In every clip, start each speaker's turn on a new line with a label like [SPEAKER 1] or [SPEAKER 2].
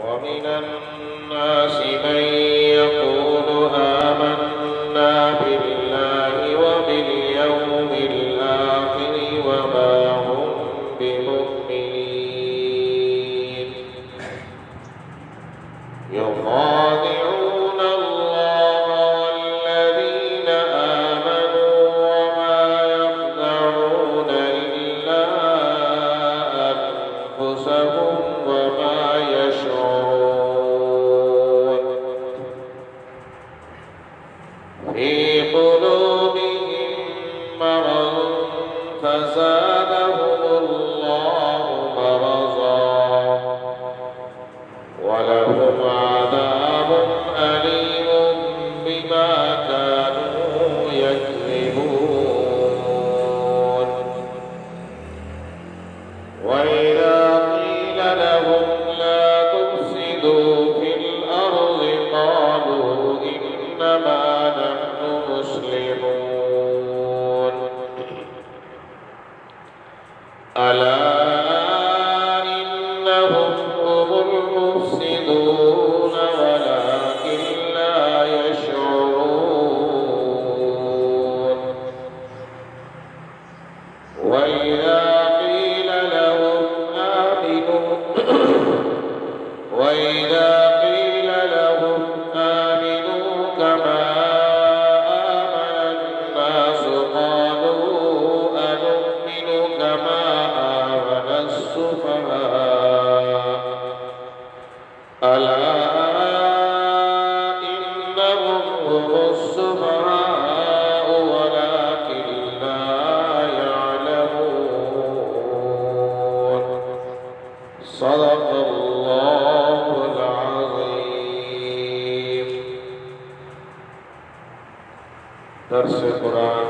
[SPEAKER 1] ومن الناس من يقول آمنا بالله وباليوم الآخر وما هم بمؤمنين يخادعون الله والذين آمنوا وما يخدعون إلا أنفسهم وما يشعرون في قلوبهم مرض فزادهم الله مرضا ولهم عذاب أليم بما كانوا يكذبون وإذا قيل لهم لا تفسدوا في الأرض قالوا إنما نحن مسلمون ألا إنهم هم المفسدون ولكن لا يشعرون وإذا قيل لهم آمنوا كما آمن الناس قالوا أنؤمن كما آمن السفهاء ألا إنهم هم السفهاء ولكن لا يعلمون صدق الله العظيم. درس قرآن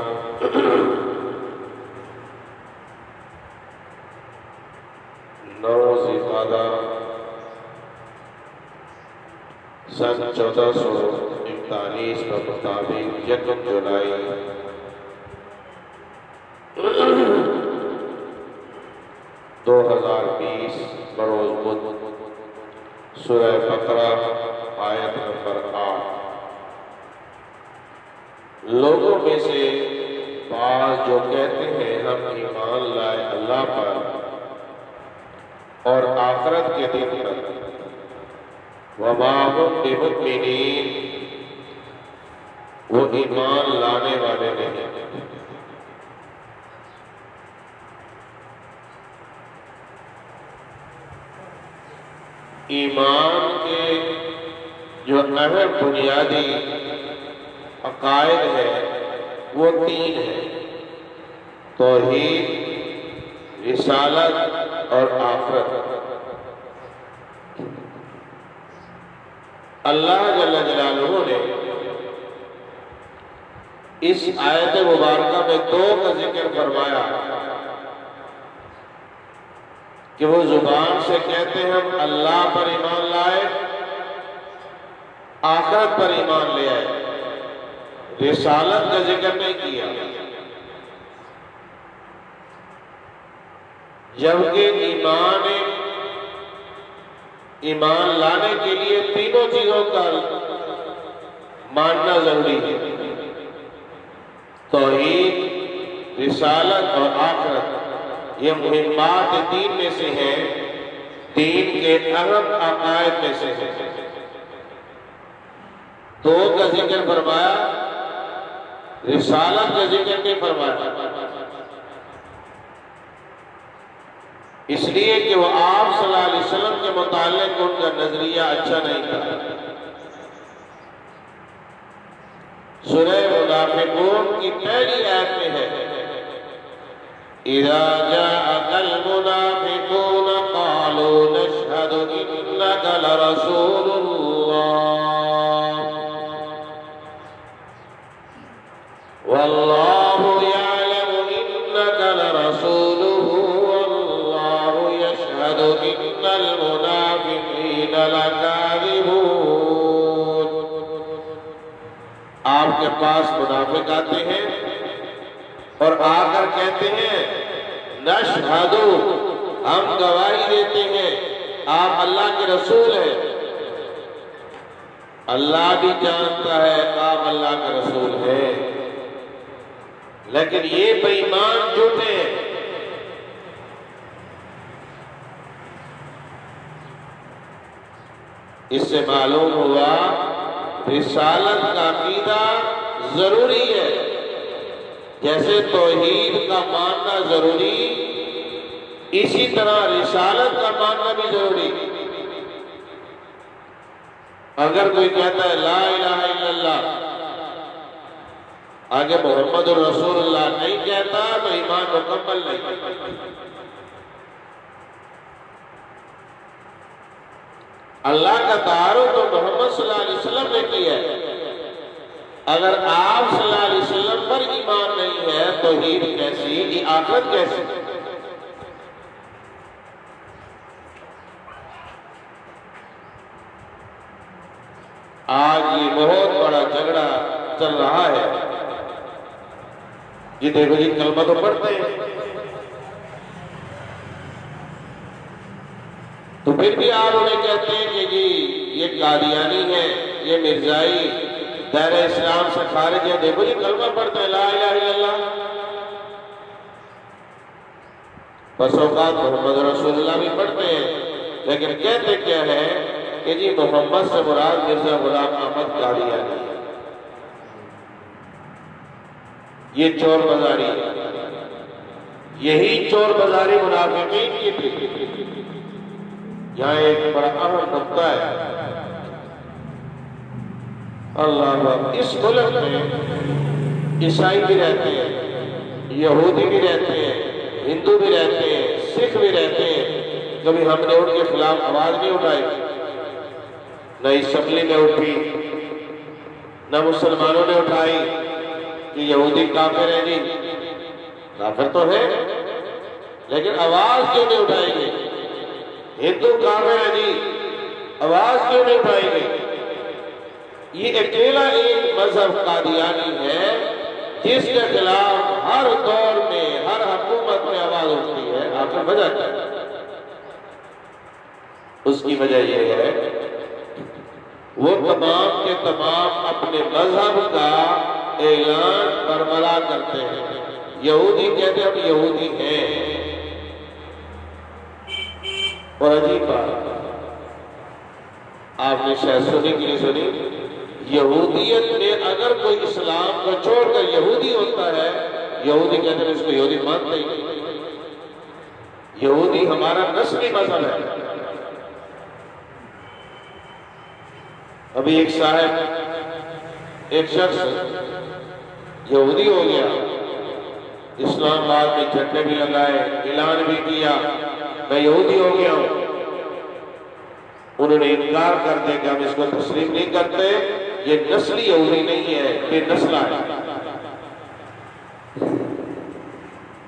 [SPEAKER 1] ذی القعدہ سن 1441 کا مطابق 1 جولائی 2020 بروز بدھ سورہ بقرہ آیت نمبر 8. لوگوں میں سے بعض جو کہتے ہیں ہم ایمان لائے اللہ پر اور آخرت کے دن پر وما هم بمؤمنین وہ ایمان لانے والے نہیں. ایمان کے جو اہم بنیادی عقائد ہے وہ 3 ہیں: توحید، رسالت اور آخرت. اللہ جل جلالہ نے اس آیت مبارکہ میں 2 کا ذکر فرمایا کہ وہ زبان سے کہتے ہیں ہم اللہ پر ایمان لائے، آخرت پر ایمان لے آئے، رسالت کا ذکر نہیں کیا. جبکہ ایمان لانے کے لیے تینوں چیزوں کا ماننا ضروری ہے: توحید، رسالت اور آخرت. یہ مہمات دین میں سے ہیں، دین کے اہم عقائد میں سے ہیں. 2 کا ذکر فرمایا، رسالت کا ذکر نہیں فرمایا، اس لیے کہ وہ آپ صلی اللہ علیہ وسلم کے متعلق ان کا نظریہ اچھا نہیں تھا. سورہ منافقون کی پہلی آیت میں ہے: اذا جاءك المنافقون قالوا نشهد انك لرسول الله والله يعلم انك لرسوله والله يشهد ان المنافقين لكاذبون. آپ کے پاس منافق آتے ہیں اور آ کر کہتے ہیں نشہدو، ہم گواہی دیتے ہیں آپ اللہ کے رسول ہیں، اللہ بھی جانتا ہے آپ اللہ کا رسول ہیں، لیکن یہ بے ایمان جھوٹے ہیں۔ اس سے معلوم ہوا رسالت کا عقیدہ ضروری ہے، جیسے توحید کا ماننا ضروری، اسی طرح رسالت کا ماننا بھی ضروری۔ اگر کوئی کہتا ہے لا الہ الا اللہ، آگے محمد الرسول اللہ نہیں کہتا تو ایمان مکمل نہیں۔ اللہ کا تعارف تو محمد صلی اللہ علیہ وسلم نے کیا ہے، اگر آپ صلی اللہ علیہ وسلم پر ایمان نہیں ہے توحید کیسی، یہ آخرت کیسی؟ آج یہ بہت بڑا جھگڑا چل رہا ہے۔ یہ دیکھو جی کلمہ تو پڑھتے ہیں، تو پھر بھی آپ انہیں کہتے ہیں کہ جی یہ قادیانی ہے، یہ مرزائی، دائرہ اسلام سے خارج ہے۔ دیکھو جی کلمہ پڑھتے ہیں لا الہ الا اللہ، بس اوقات محمد رسول اللہ بھی پڑھتے ہیں، لیکن کہتے کیا ہے کہ جی محمد سے مراد مرزا غلام احمد قادیانی ہے۔ یہ چور بازاری ہے، یہی چور بازاری منافقین کی تھی۔ یہاں ایک بڑا اہم نقطہ ہے، اللہ اس ملک میں عیسائی بھی رہتے ہیں، یہودی بھی رہتے ہیں، ہندو بھی رہتے ہیں، سکھ بھی رہتے ہیں، کبھی ہم نے ان کے خلاف آواز نہیں اٹھائی، نہ اسمبلی میں اٹھی، نہ مسلمانوں نے اٹھائی کہ یہودی کافر ہیں جی، کافر تو ہے لیکن آواز کیوں نہیں اٹھائیں گے؟ ہندو کافر ہے جی، آواز کیوں نہیں اٹھائیں گے؟ یہ اکیلا ایک مذہب قادیانی ہے جس کے خلاف ہر دور میں ہر حکومت میں آواز اٹھتی ہے۔ آخر وجہ کیا ہے؟ اس کی وجہ یہ ہے وہ تمام کے تمام اپنے مذہب کا اعلان برملا کرتے ہیں۔ یہودی کہتے ہیں ہم یہودی ہیں، اور عجیب بات آپ نے شاید سنی کہ نہیں سنی، یہودیت میں اگر کوئی اسلام کو چھوڑ کر یہودی ہوتا ہے، یہودی کہتے ہیں اس کو یہودی مانتے ہی نہیں، یہودی ہمارا نسلی مذہب ہے۔ ابھی ایک صاحب، ایک شخص یہودی ہو گیا، اسلام آباد میں جھنڈے بھی لگائے، اعلان بھی کیا میں یہودی ہو گیا ہوں۔ انہوں نے انکار کر دیا کہ ہم اس کو تسلیم نہیں کرتے، یہ نسلی یہودی نہیں ہے، یہ نسلہ ہے،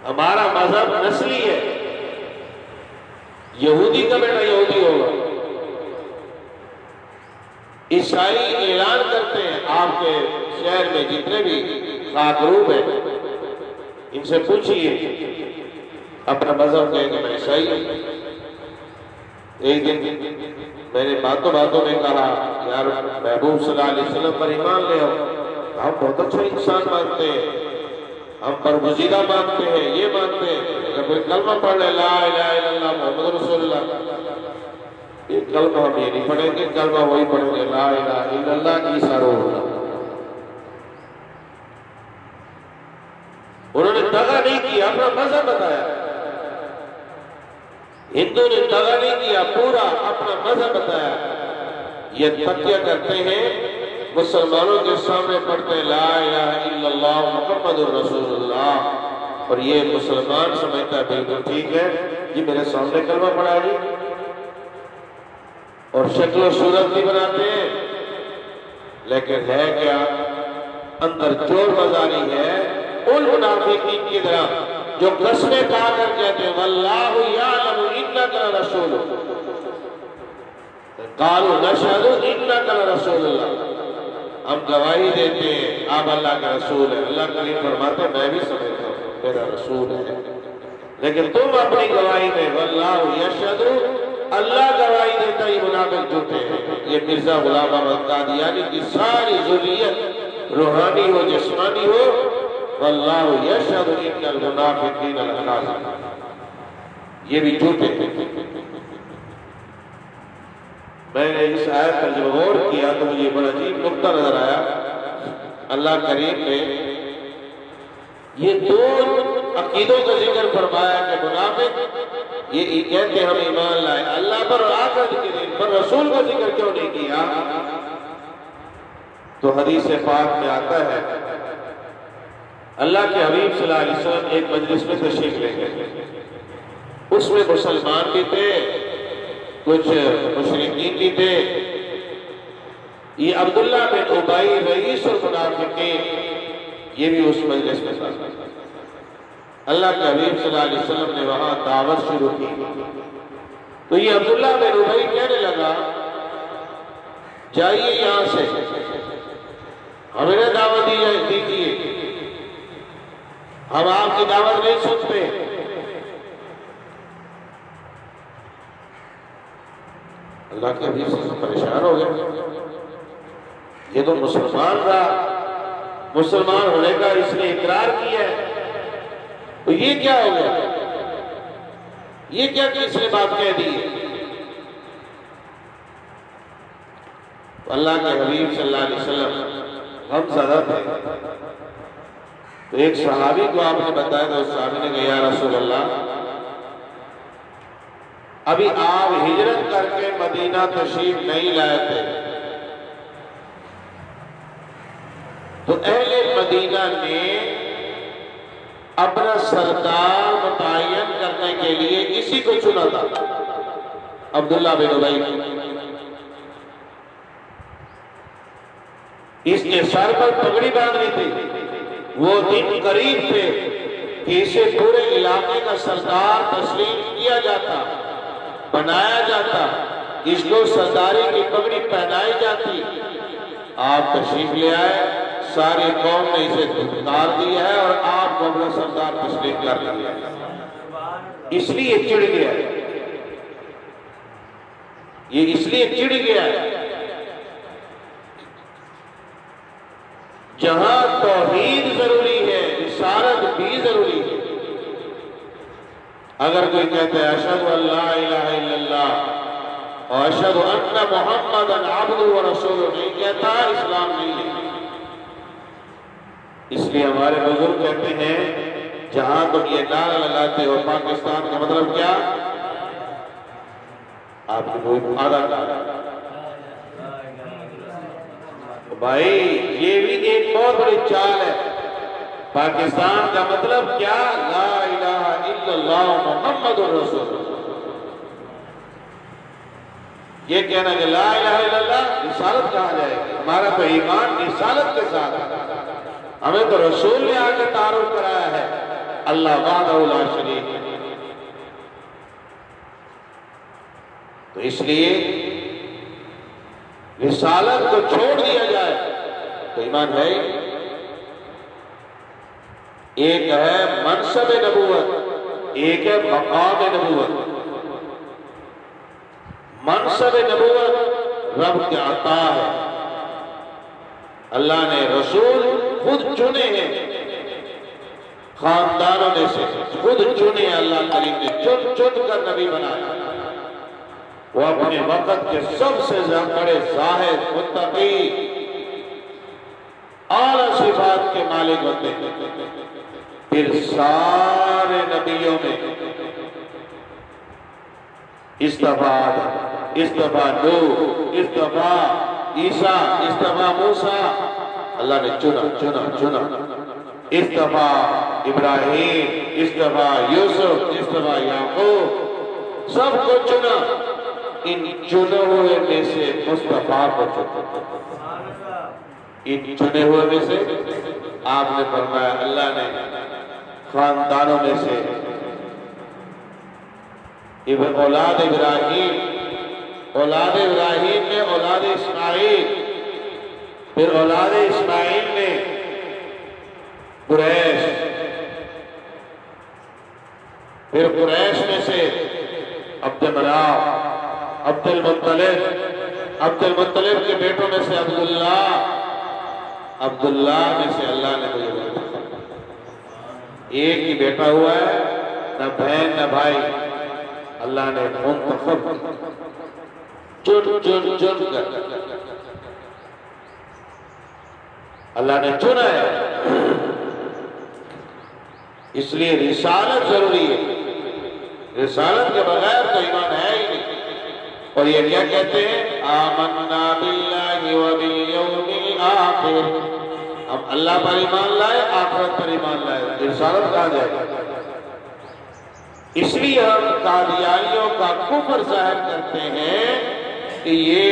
[SPEAKER 1] ہمارا مذہب نسلی ہے، یہودی کا بیٹا یہودی ہوگا۔ عیسائی اعلان کرتے ہیں، آپ کے شہر میں جتنے بھی خاکروب ہیں ان سے پوچھئے اپنا مذہب کہیں کہ میں عیسائی ہوں۔ ایک دن میں نے باتوں میں کہا یار محبوب صلی اللہ علیہ وسلم پر ایمان لے آؤ، ہم بہت اچھا انسان مانتے ہیں، ہم برگزیدہ مانتے ہیں، یہ مانتے ہیں، اگر کوئی کلمہ پڑھ لے لا الہ الا اللہ محمد رسول اللہ، یہ کلمہ ہم یہ نہیں پڑھیں گے، کلمہ وہی پڑھیں گے لا الہ الا اللہ عیسیٰ روح اللہ۔ انہوں نے دغا نہیں کیا، اپنا مذہب بتایا۔ ہندو نے دغا نہیں کیا، پورا اپنا مذہب بتایا۔ یہ تقیہ کرتے ہیں، مسلمانوں کے سامنے پڑھتے ہیں لا الہ الا اللہ محمد الرسول اللہ، اور یہ مسلمان سمجھتا ہے بالکل ٹھیک ہے یہ میرے سامنے کلمہ پڑھا جی، اور شکل و صورت بھی بناتے ہیں، لیکن ہے کیا؟ اندر چور بازاری ہے ان منافقین کی طرح جو قسمیں کھا کر کہتے ہیں واللہ یعلم انک لرسول قالوا نشہد انک لرسول اللہ، ہم گواہی دیتے ہیں آپ اللہ کا رسول ہے۔ اللہ کریم فرماتے ہیں میں بھی سمجھتا ہوں میرا رسول ہے، لیکن تم اپنی گواہی میں واللہ یشہد اللہ گواہی دیتا یہ منافق جھوٹے ہیں۔ یہ مرزا غلام احمد قادیانی کی ساری ذریت روحانی ہو جسمانی ہو، واللہ یشہد ان المنافقین لکاذبون، یہ بھی جھوٹے ہیں۔ میں نے اس آیت پر جب غور کیا تو مجھے بڑا عجیب نقطہ نظر آیا۔ اللہ کریم نے یہ دو عقیدوں کا ذکر فرمایا کہ منافق یہ کہتے ہم ایمان لائے اللہ پر اور آخرت کے دن پر، رسول کا ذکر کیوں نہیں کیا؟ تو حدیث پاک میں آتا ہے اللہ کے حبیب صلی اللہ علیہ وسلم ایک مجلس میں تشریف لے گئے، اس میں مسلمان بھی تھے، کچھ مشرکین بھی تھے۔ یہ عبداللہ بن ابی رئیس المنافقین یہ بھی اس مجلس میں تھا۔ اللہ کے حبیب صلی اللہ علیہ وسلم نے وہاں دعوت شروع کی تو یہ عبداللہ بن ابی کہنے لگا جائیے یہاں سے، ہمیں دعوت دیجیے، ہم آپ کی دعوت نہیں سنتے۔ اللہ کے حبیب سے پریشان ہو گئے، یہ تو مسلمان رہا، مسلمان ہونے کا اس نے اقرار کیا ہے، تو یہ کیا ہو گیا؟ یہ کیا کہ اس نے بات کہہ دی ہے؟ تو اللہ کے حبیب صلی اللہ علیہ وسلم غم زدہ تھے، تو ایک صحابی کو آپ نے بتایا تھا، اس صحابی نے کہا یا رسول اللہ ابھی آپ ہجرت کر کے مدینہ تشریف نہیں لائے تھے، تو اہل مدینہ نے اپنا سردار متعین کرنے کے لیے اسی کو چنا تھا، عبداللہ بن ابی۔ اس کے سر پر پگڑی باندھنی تھی، وہ دن قریب تھے کہ اسے پورے علاقے کا سردار تسلیم کیا جاتا، بنایا جاتا، اس کو سرداری کی پگڑی پہنائی جاتی۔ آپ تشریف لے آئے، ساری قوم نے اسے دھکار دیا ہے اور آپ کو اپنا سردار تسلیم کر لیا ہے، اس لیے چڑ گیا ہے، یہ اس لیے چڑ گیا ہے۔ جہاں توحید ضروری ہے رسالت بھی ضروری ہے۔ اگر کوئی کہتا ہے اشہد ان لا الہ الا اللہ اور اشہد ان محمدا عبدہ ورسولہ نہیں کہتا، اسلام نہیں ہے۔ اس لیے ہمارے بزرگ کہتے ہیں جہاں تم یہ نعرہ لگاتے ہو پاکستان کا مطلب کیا؟ آپ کی کوئی آدھا نعرہ بھائی، یہ بھی ایک بہت بڑی چال ہے۔ پاکستان کا مطلب کیا؟ لا الہ الا اللہ محمد رسول اللہ۔ یہ کہنا کہ لا الہ الا اللہ رسالت کہا جائے گی، ہمارا تو ایمان رسالت کے ساتھ ہے، ہمیں تو رسول نے آ کے تعارف کرایا ہے، اللہ وحدہ لا شریک ہے۔ تو اس لیے رسالت کو چھوڑ دیا جائے تو ایمان ہے۔ ایک ہے منصب نبوت، ایک ہے مقام نبوت۔ منصب نبوت رب کے عطا ہے، اللہ نے رسول خود چنے ہیں، خاندانوں میں سے خود چنے، اللہ کریم نے چن چن کر نبی بنایا۔ وہ اپنے وقت کے سب سے بڑے زاہد، متقی، اعلیٰ صفات کے مالک ہوتے ہیں۔ پھر سارے نبیوں میں اصطفیٰ آدم، اصطفیٰ نوح، اصطفیٰ عیسیٰ، اصطفیٰ موسیٰ، اللہ نے چنا۔ اصطفیٰ ابراہیم، اصطفیٰ یوسف، اصطفیٰ یعقوب، سب کو چنا۔ ان چنے ہوئے میں سے مصطفیٰ کو چنا، ان چنے ہوئے میں سے آپ نے فرمایا اللہ نے خاندانوں میں سے اولاد ابراہیم میں اولاد اسماعیل، پھر اولاد اسماعیل میں قریش، پھر قریش میں سے عبد مناف، عبد المطلب کے بیٹوں میں سے عبداللہ میں سے اللہ نے مجھے بتایا ایک ہی بیٹا ہوا ہے، نہ بہن نہ بھائی، اللہ نے منتخب چن کر اللہ نے چنا ہے، اس لیے رسالت ضروری ہے، رسالت کے بغیر تو ایمان ہے ہی نہیں۔ اور یہ کیا کہتے ہیں؟ آمنا باللہ وبالیوم الآخر، ہم اللہ پر ایمان لائے، آخرت پر ایمان لائے، رسالت کہا جائے گا۔ اس لیے ہم قادیانیوں کا کفر ظاہر کرتے ہیں کہ یہ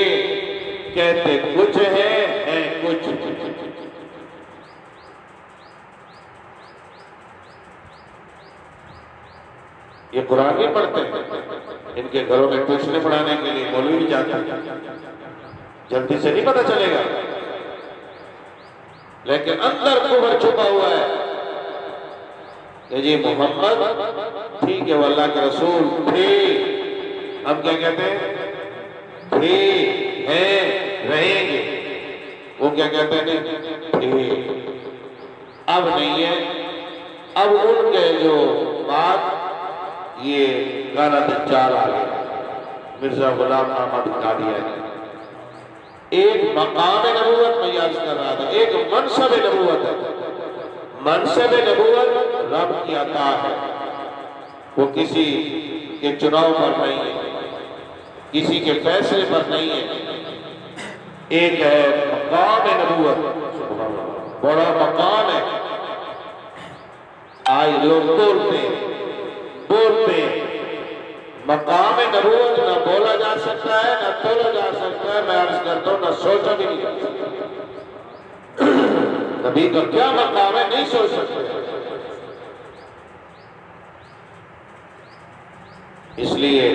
[SPEAKER 1] کہتے کچھ ہیں کچھ۔ یہ قرآن نہیں پڑھتے، ان کے گھروں میں ٹیوشن پڑھانے کے لیے مولوی بھی جاتے ہیں، جلدی سے نہیں پتہ چلے گا، لیکن اندر کفر چھپا ہوا ہے کہ جی محمد ٹھیک ہے وہ اللہ کے رسول تھے، ہم کیا کہتے ہیں؟ تھے، ہیں، رہیں گے۔ وہ کیا کہتے ہیں؟ تھے، اب نہیں ہے۔ اب ان کے جو بات یہ گانا دجال آ گیا، مرزا غلام احمد قادیانی، ایک مقام نبوت میں یاد کر رہا تھا، ایک منصب نبوت ہے۔ منصب نبوت رب کی عطا ہے، وہ کسی کے چناؤ پر نہیں ہے، کسی کے فیصلے پر نہیں ہے۔ ایک ہے مقام نبوت، بڑا مقام ہے۔ آج لوگ بولتے ہیں مقام نبوت نہ بولا جا سکتا ہے نہ تولا جا سکتا ہے، میں عرض کرتا ہوں نہ سوچا بھی نہیں جا سکتا۔ نبی کا کیا مقام ہے نہیں سوچ سکتے۔ اس لیے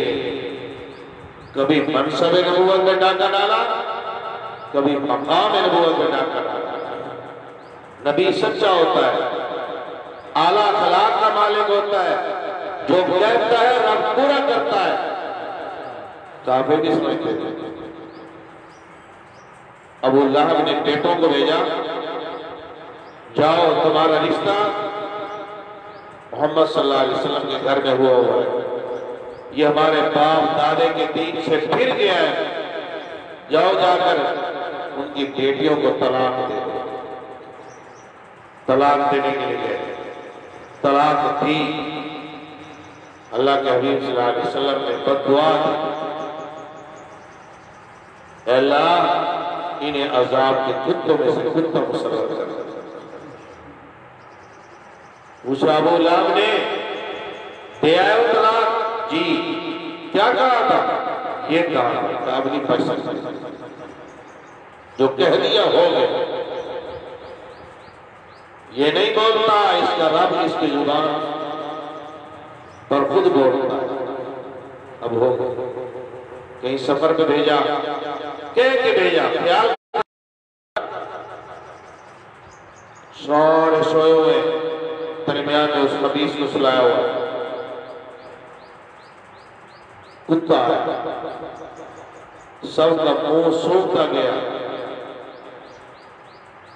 [SPEAKER 1] کبھی منصب نبوت میں ڈاکہ ڈالا، کبھی مقام نبوت میں ڈاکہ ڈالا۔ نبی سچا ہوتا ہے، اعلیٰ اخلاق کا مالک ہوتا ہے، جو کہتا ہے رب پورا کرتا ہے۔ کافر نہیں سمجھتے تھے۔ ابو لہب نے بیٹوں کو بھیجا، جاؤ تمہارا رشتہ محمد صلی اللہ علیہ وسلم کے گھر میں ہوا ہے، یہ ہمارے باپ دادے کے دین سے پھر گیا ہے، جاؤ جا کر ان کی بیٹیوں کو طلاق دے دو۔ طلاق دینے کے لیے گئے، طلاق تھی، اللہ کے حبیب صلی اللہ علیہ وسلم نے بددعا دی، اے اللہ انہیں عذاب کے کتوں میں سے کتا مسلط کر۔ پوچھا ابو لہب نے، دے آئے ہو طلاق؟ جی۔ کیا کہا تھا؟ یہ کہا تھا اب نہیں پڑھ سکتا، جو کہہ دیا ہو گئے۔ یہ نہیں بولتا، اس کا رب اس کی زبان پر خود بولتا ہے۔ اب ہو کہیں سفر پہ بھیجا، کہہ کے بھیجا، خیال سارے سوئے ہوئے، درمیان میں اس خبیث کو سلایا ہوا کتا ہے، سب کا منہ سونکھتا گیا۔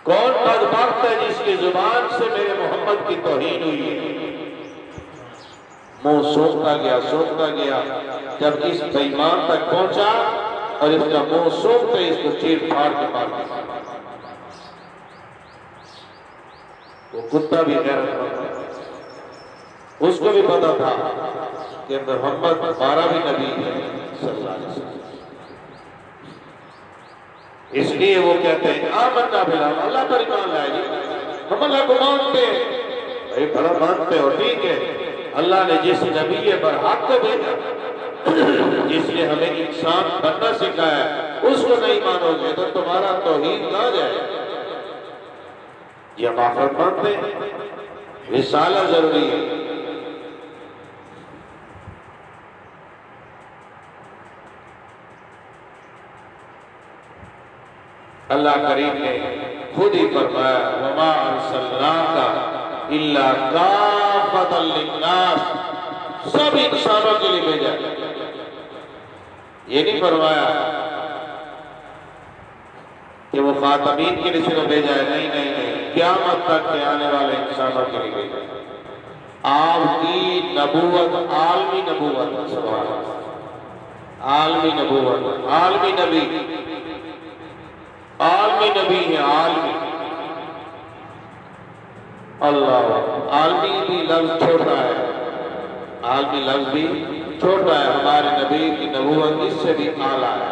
[SPEAKER 1] کون بدبخت ہے جس کی زبان سے میرے محمد کی توہین ہوئی ہے؟ منہ سونکھتا گیا، جب اس بےایمان تک پہنچا اور اس کا منہ سونکھتے اس کو چیر پھاڑ کے مار دیا۔ وہ کتا بھی غیرت مند ہے، اس کو بھی پتا تھا کہ محمد ہمارا بھی نبی ہے صلی اللہ علیہ وسلم۔ اس لیے وہ کہتے ہیں آمنا باللہ، اللہ پر ایمان لائے جی، ہم اللہ کو مانتے ہیں۔ بھائی بڑا مانتے ہو، ٹھیک ہے، اللہ نے جس نبی برحق کو بھیجا، جس نے ہمیں انسان بننا سکھایا، اس کو نہیں مانو گے تو تمہارا توحید کہاں جائے؟ یہ ہم آخرت مانتے ہیں، رسالہ ضروری ہے۔ اللہ کریم نے خود ہی فرمایا وَمَا أَرْسَلْنَاكَ إِلَّا كَافَةً لِلنَّاسِ، سب انسانوں کے لیے بھیجا۔ یہ نہیں فرمایا کہ وہ خاتمین کے لیے صرف بھیجا ہے، نہیں نہیں نہیں، قیامت تک کے آنے والے انسانوں کے لیے بھیجا ہے۔ آپ کی نبوت عالمی نبوت، سبحان اللہ، عالمی نبوت، عالمی نبی، عالمی نبی ہے، عالمی اللہ، عالمی بھی لفظ چھوٹا ہے، عالمی لفظ بھی چھوٹا ہے، ہمارے نبی کی نبوت اس سے بھی اعلیٰ ہے،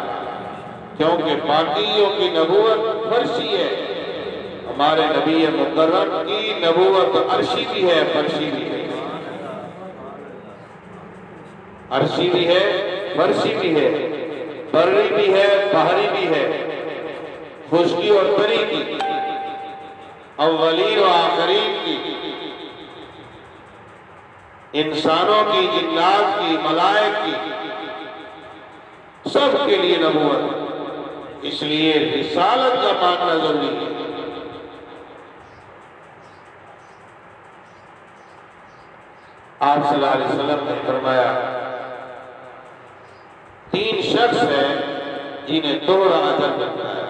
[SPEAKER 1] کیونکہ باقیوں کی نبوت فرشی ہے، ہمارے نبی مکرم کی نبوت عرشی بھی ہے، فرشی بھی ہے، عرشی بھی ہے، فرشی بھی ہے، بری بھی ہے، بحری بھی ہے، خشکی اور تری کی، اولین و آخرین کی، انسانوں کی، جنات کی، ملائک کی، سب کے لیے نبوت، اس لیے رسالت کا ماننا ضروری ہے۔ آپ صلی اللہ علیہ وسلم نے فرمایا 3 شخص ہیں جنہیں دوہرا اجر ملتا ہے،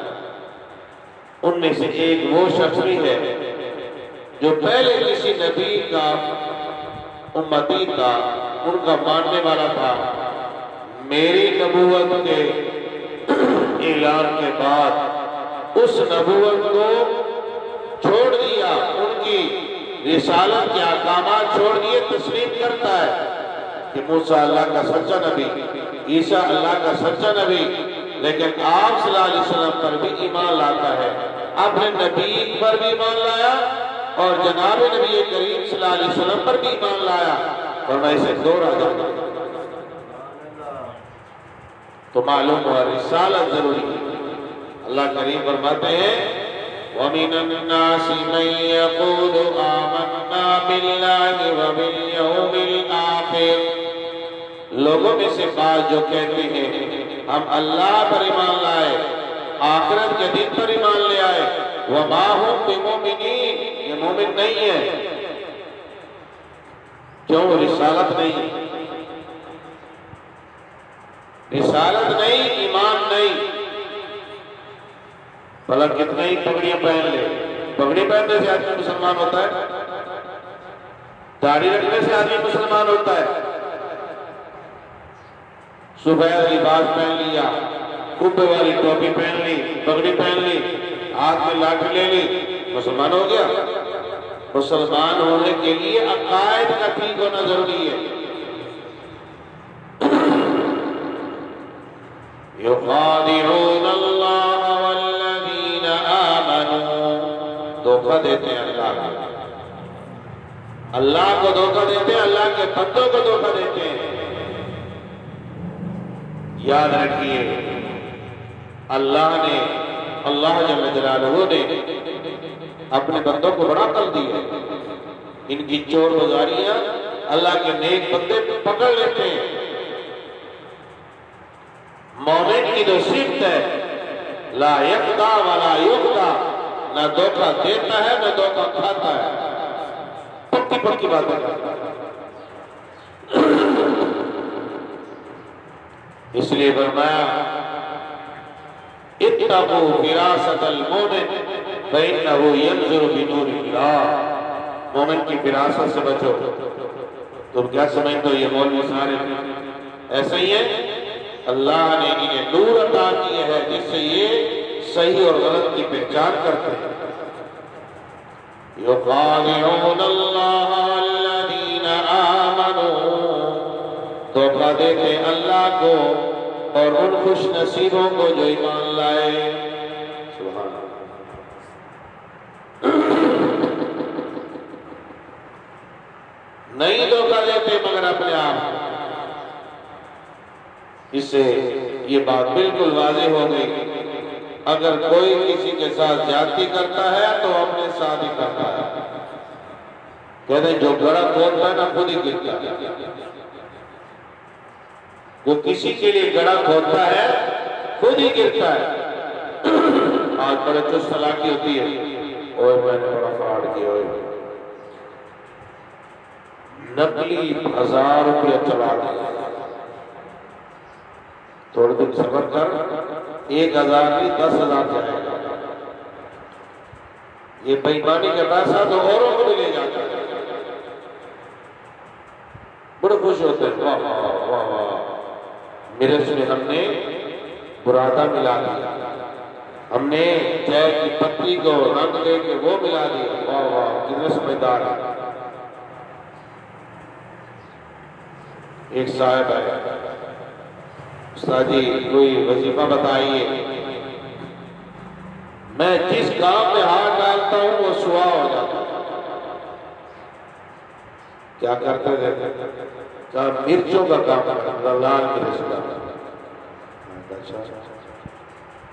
[SPEAKER 1] ان میں سے ایک وہ شخص بھی ہے جو پہلے کسی نبی کا امتی تھا، ان کا ماننے والا تھا، میری نبوت کے اعلان کے بعد اس نبوت کو چھوڑ دیا، ان کی رسالت کے احکامات چھوڑ دیے، تسلیم کرتا ہے کہ موسیٰ اللہ کا سچا نبی، عیسیٰ اللہ کا سچا نبی، لیکن آپ صلی اللہ علیہ وسلم پر بھی ایمان لاتا ہے، اپنے نبی پر بھی ایمان لایا اور جناب نبی کریم صلی اللہ علیہ وسلم پر بھی ایمان لایا، اور میں اسے دوہرا اجر، تو معلوم ہوا رسالت ضروری ہے۔ اللہ کریم فرماتے ہیں وَمِنَ النَّاسِ مَن يَقُولُ آمَنَّا بِاللَّهِ وَبِالْيَوْمِ الْآخِرِ، لوگوں میں سے بعض جو کہتے ہیں ہم اللہ پر ایمان لائے، آخرت کے دن پر ایمان لے آئے، وَمَا هُمْ بِمُؤْمِنِينَ، یہ مومن نہیں ہے، کیوں؟ رسالت نہیں، رسالت نہیں، ایمان نہیں، بھلا کتنے ہی پگڑیاں پہن لے، پگڑی پہننے سے آدمی مسلمان ہوتا ہے؟ داڑھی رکھنے سے آدمی مسلمان ہوتا ہے؟ سفید لباس پہن لیا، کبے والی ٹوپی پہن لی، پگڑی پہن لی، ہاتھ میں لاٹھی لے لی، مسلمان ہو گیا؟ مسلمان ہونے کے لیے عقائد کا ٹھیک ہونا ضروری ہے۔ يُخَادِعُونَ اللَّهَ وَالَّذِينَ آمَنُوا، دھوکہ دیتے ہیں اللہ کو دھوکہ دیتے ہیں، اللہ کے بندوں کو دھوکہ دیتے ہیں۔ یاد رکھیے اللہ جل جلالہ نے اپنے بندوں کو بڑا عقل دی ہے، ان کی چور بازاریاں اللہ کے نیک بندے پکڑ لیتے ہیں۔ مومن کی جو صفت ہے لا یخدع ولا یخدع، نہ دھوکہ دیتا ہے نہ دھوکہ کھاتا ہے، پکی پکی باتیں کرتا ہے۔ اس لیے فرمایا اتقوا فراست المومن فإنه ينظر بنور اللہ، مومن کی فراست سے بچو۔ تم کیا سمجھتے ہو یہ مولوی سارے ایسا ہی ہے؟ اللہ نے انہیں نور عطا کیے ہے جس سے یہ صحیح اور غلط کی پہچان کرتے ہیں۔ يُخَادِعُونَ اللَّهَ وَالَّذِينَ آمَنُوا، دھوکہ دیتے اللہ کو اور ان خوش نصیبوں کو جو ایمان لائے۔ سبحان اللہ، نہیں دھوکہ دیتے مگر اپنے آپ۔ اس سے یہ بات بالکل واضح ہو گئی، اگر کوئی کسی کے ساتھ زیادتی کرتا ہے تو اپنے ساتھ ہی کرتا ہے۔ کہتے ہیں جو گڑھا کھودتا ہے نا خود ہی گرتا ہے، جو کسی کے لیے گڑھا کھودتا ہے خود ہی گرتا ہے۔ آج بڑے چست چلاکی ہوتی ہے، اوہ میں نے بڑا فراڈ کیا، نقلی 1000 روپیہ چلا دیا، تھوڑے دن صبر کر، 1000 نہیں 10,000 جائے گا۔ یہ بےایمانی کا پیسہ تو اوروں کو بھی لے جاتا ہے، بڑے خوش ہوتے ہیں، واہ واہ واہ واہ، مرچ میں ہم نے برادہ ملا دیا، ہم نے چائے کی پتی کو رنگ دے کے وہ ملا دیا، واہ واہ کتنے سمجھدار ہے۔ ایک صاحب ہے، استاد جی کوئی وظیفہ بتائیے، میں جس کام میں ہاتھ ڈالتا ہوں وہ سوا ہو جاتا ہے۔ کیا کرتے تھے؟ کہا مرچوں کا کام کرتا، لال مرچ کا۔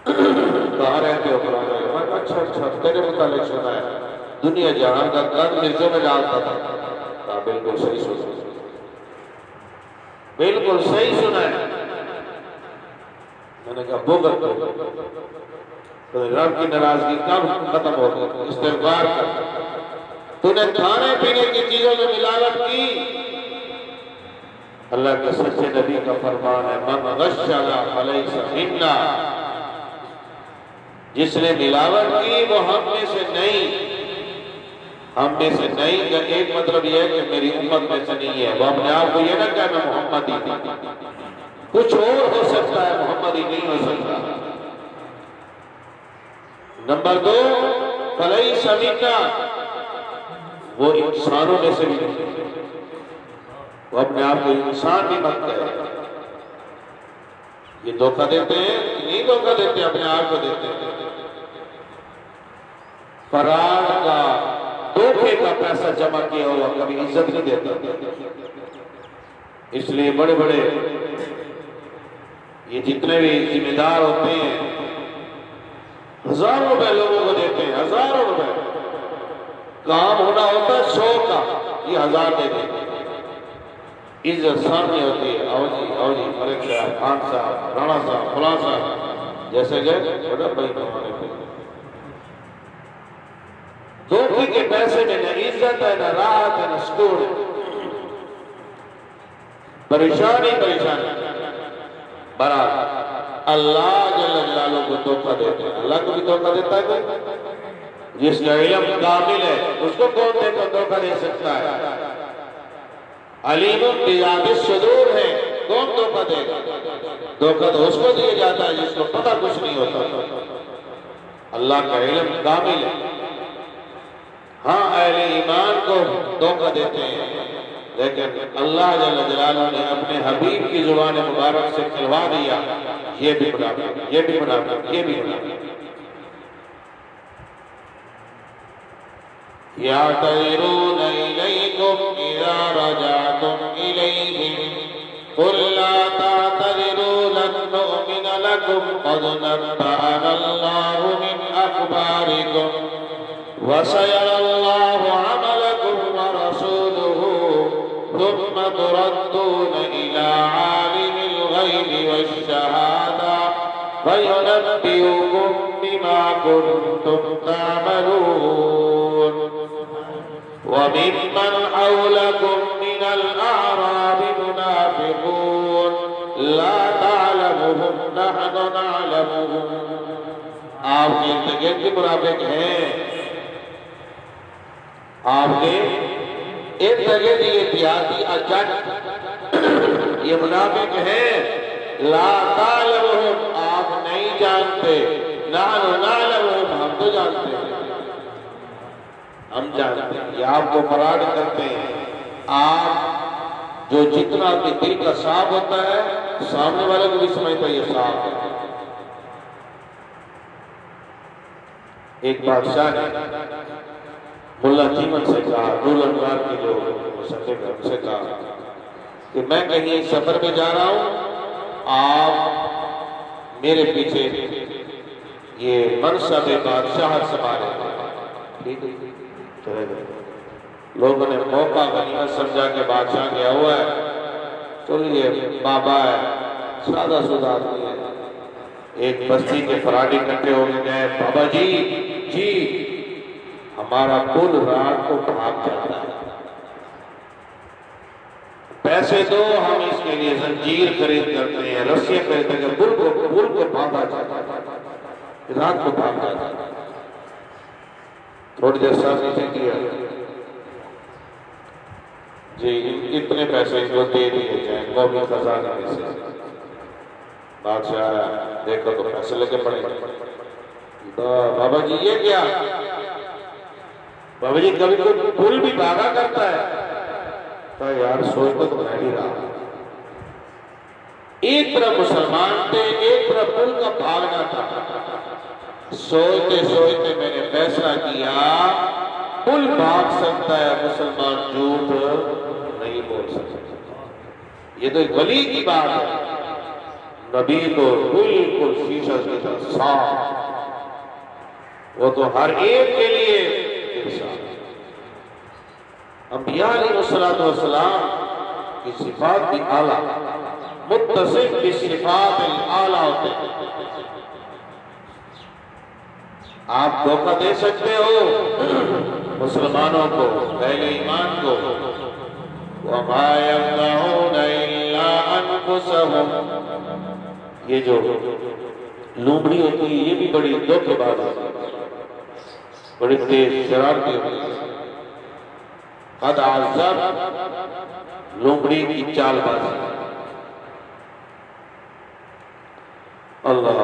[SPEAKER 1] کہاں رہتے ہو؟ اچھا اچھا تیرے متعلق سنا ہے، دنیا جہاں کا گند مرچوں میں ڈالتا تھا۔ کہا بالکل صحیح سنا، بالکل صحیح سنا ہے۔ میں نے کہا بغض تو رب کی ناراضگی کب ختم ہوگی؟ استغفار کر۔ تو نے کھانے پینے کی چیزوں میں ملاوٹ کی، اللہ کے سچے نبی کا فرمان ہے من غشنا فلیس منا، جس نے ملاوٹ کی وہ ہم میں سے نہیں، ہم میں سے نہیں کا ایک مطلب یہ ہے کہ میری امت میں سے نہیں ہے۔ وہ اپنے آپ کو یہ نہ کہنا محمدی، کچھ اور ہو سکتا ہے، محمدی نہیں ہو سکتا۔ نمبر 2 فلیس منا، وہ انسانوں میں سے بھی نہیں، وہ اپنے آپ کو انسان بھی مت کہے۔ یہ دھوکہ دیتے ہیں کہ نہیں دھوکہ دیتے، اپنے آپ کو دیتے ہیں۔ فراڈ کا دھوکے کا پیسہ جمع کیا ہوا کبھی عزت نہیں دیتا، اس لیے بڑے بڑے یہ جتنے بھی ذمہ دار ہوتے ہیں ہزاروں روپے لوگوں کو دیتے ہیں، ہزاروں روپے، کام ہونا ہوتا ہے 100 کا، یہ 1000 دے دیں، عزت سامنے ہوتی ہے۔ آؤ جی فرق صاحب، خان صاحب، رانا صاحب، فلاں صاحب، جیسے گئے بڑا بھائی ہمارے پہ۔ دھوکے کے پیسے میں نہ عزت ہے، نہ راحت ہے، نہ سکون ہے، پریشانی پریشانی۔ برحال اللہ جل جلالہ کو دھوکہ دیتے ہیں، اللہ کو بھی دھوکہ دیتا ہے کوئی؟ جس کا علم کامل ہے اس کو کون دے کر دھوکہ دے سکتا ہے؟ علیم بذات الصدور ہے، کون دھوکہ دے گا؟ دھوکہ تو اس کو دیا جاتا ہے جس کو پتہ کچھ نہیں ہوتا۔ اللہ کا علم کامل ہے۔ ہاں اہل ایمان کو دھوکہ دیتے ہیں، لیکن اللہ جل جلالہ نے اپنے حبیب کی زبان مبارک سے کھلوا دیا، یہ بھی منافق، یہ بھی منافق، یہ بھی منافق۔ يعتذرون إليكم إذا رجعتم إليهم قل لا تعتذروا لن نؤمن لكم قد نبأنا الله من أخباركم وسيرى الله عملكم ورسوله ثم تردون إلى عالم الغيب والشهادة فينبئكم بما كنتم تعملون وممن حولكم من الأعراب منافقون لا تعلمهم نحن نعلمهم۔ آپ کے ارد-گرد بھی منافق ہیں، آپ کے ارد-گرد یہ دیہاتی اجٹ یہ منافق ہیں، لا تعلمهم آپ نہیں جانتے، نحن نعلمهم ہم تو جانتے ہیں، ہم جانتے ہیں، یہ آپ کو فراڈ کرتے ہیں۔ آپ جو جتنا آپ کے دل کا صاف ہوتا ہے سامنے والے کو بھی سمجھتا ہے یہ صاف ہے۔ ایک بادشاہ نے ملا چیمن سے کہا، نور انوار کی جو مصنف ہے ان سے کہا کہ میں کہیں سفر میں جا رہا ہوں، آپ میرے پیچھے یہ منصب بادشاہت سنبھالیں۔ ٹھیک ہے چلے گئے، لوگوں نے موقع غنیمت سمجھا کہ بادشاہ گیا ہوا ہے، چلیے بابا ہے، سادہ سودہ آدمی ہے، ایک بستی کے فراڈی اکٹھے ہو گئے، بابا جی ہمارا پل رات کو بھاگ جاتا ہے، پیسے دو، ہم اس کے لیے زنجیر خرید کرتے ہیں، رسیاں خرید کرتے ہیں، بل کو باندھا جاتا ہے، رات کو باندھا جاتا ہے۔ تھوڑی دیر ساتھ نیچے کیا جی اتنے پیسے کو دے دیے جائیں قومی خزانہ میں سے۔ بادشاہ دیکھو تو پیسے لے کے پڑے، بابا جی یہ کیا؟ بابا جی کبھی کوئی پل بھی بھاگا کرتا ہے؟ کہا یار سوچ تو میں بھی رہا، ایک طرف مسلمان تھے، ایک طرف پل کا بھاگنا تھا۔ سوچتے سوچتے میں نے فیصلہ کیا پل بھاگ سکتا ہے، مسلمان جھوٹ نہیں بول سکتا۔ یہ تو ایک ولی کی بات ہے، نبی تو بالکل شیشہ کی طرح صاف، وہ تو ہر ایک کے لیے انسان۔ انبیاء علیہ السلام کی صفات بھی اعلیٰ، متصف بالصفات الاعلیٰ ہوتے ہیں۔ آپ دھوکہ دے سکتے ہو مسلمانوں کو، اہل ایمان کو، وَمَا يَمْنَعُونَ إِلَّا أَنفُسَهُمْ۔ یہ جو لومڑی ہوتی ہے یہ بھی بڑی دھوکے باز ہے، بڑی تیز شرارتی ہوتی ہے۔ قد عذب لومڑی کی چال بازی۔ اللہ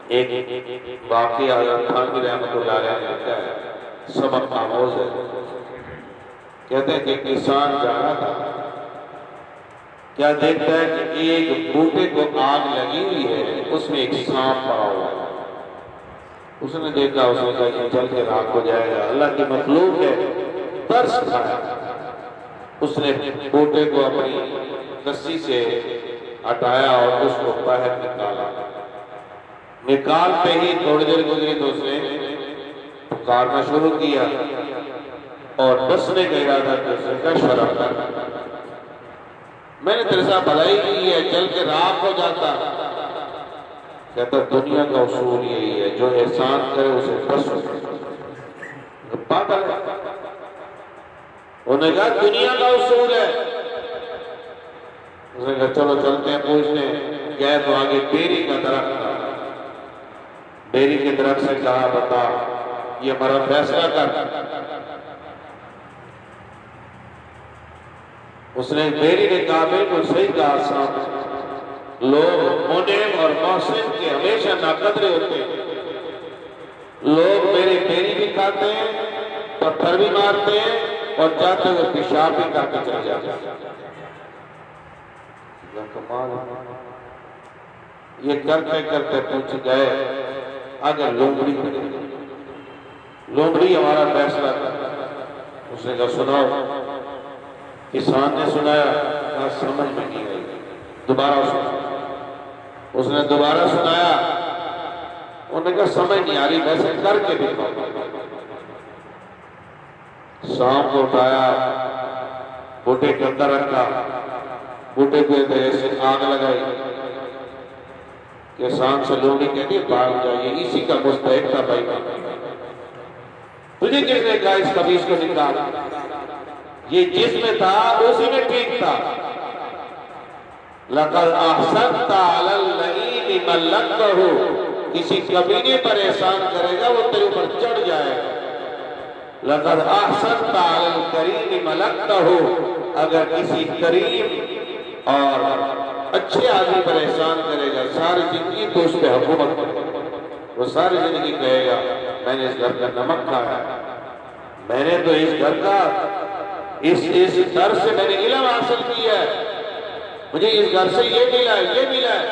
[SPEAKER 1] ایک واقعہ حضرت تھانوی رحمۃ اللہ علیہ نے لکھا ہے، سبق آموز ہے۔ کہتے ہیں کہ کسان جا رہا تھا، کیا دیکھتا ہے کہ ایک بوٹے کو آگ لگی ہوئی ہے، اس میں ایک سانپ پڑا ہوا ہے۔ اس نے دیکھا، اس نے کہا کہ چل کے راکھ ہو جائے گا، اللہ کی مخلوق ہے، ترس کھایا۔ اس نے بوٹے کو اپنی رسی سے ہٹایا اور اس کو باہر نکالا۔ نکالتے ہی تھوڑی دیر گزری تو اس نے پکارنا شروع کیا اور ڈسنے کا ارادہ کیا۔ اس نے کہا شرم کر، میں نے تیرے ساتھ بھلائی کی ہے، چل کے راکھ ہو جاتا۔ کہتا دنیا کا اصول یہی ہے، جو احسان کرے اسے بس پاگل ہے۔ انہوں نے کہا دنیا کا اصول ہے۔ اس نے کہا چلو چلتے ہیں پوچھنے۔ گئے تو آگے بیری کا درخت تھا، بیری کے درخت سے کہا بتا یہ ہمارا فیصلہ کر۔ اس نے بیری نے کہا بالکل صحیح کہا صاحب، لوگ منعم اور محسن کے ہمیشہ ناقدرے ہوتے ہیں۔ لوگ میرے بیری بھی کھاتے ہیں، پتھر بھی مارتے ہیں اور جاتے ہوئے پیشاب بھی کر کے چلے جاتے ہیں۔ کمال یہ کرتے کرتے پوچھ گئے اگر لومڑی ہمارا فیصلہ کر۔ اس نے کہا سناؤ۔ کسان نے سنایا، کہا سمجھ میں نہیں آئی، دوبارہ سنا۔ اس نے دوبارہ سنایا، انہوں نے کہا سمجھ نہیں آ رہی، ویسے کر کے دکھاؤ۔ سانپ کو اٹھایا، بوٹے کے اندر رکھا، بوٹے کو ایسے آگ لگائی۔ کسان سے لومڑی کہتی ہے بھاگ جائیے، اسی کا مستحق تھا بھائی، تجھے کس نے کہا اس خبیث کو نکال؟ یہ جس میں تھا اسی میں ٹھیک تھا۔ لَقَدْ أَحْسَنْتَ عَلَى اللَّئِيمِ مَلَّكْتَهُ، کسی کمینے پر احسان کرے گا وہ تیرے اوپر چڑھ جائے گا۔ لَقَدْ أَحْسَنْتَ عَلَى الْكَرِيمِ مَلَكْتَهُ، اگر کسی کریم اور اچھے آدمی پر احسان کرے گا ساری زندگی تو اس پہ حکومت کرے گا۔ وہ ساری زندگی کہے گا میں نے اس گھر کا نمک کھایا، میں نے تو اس گھر کا اس در سے میں نے علم حاصل کیا ہے، مجھے اس گھر سے یہ ملا ہے، یہ ملا ہے۔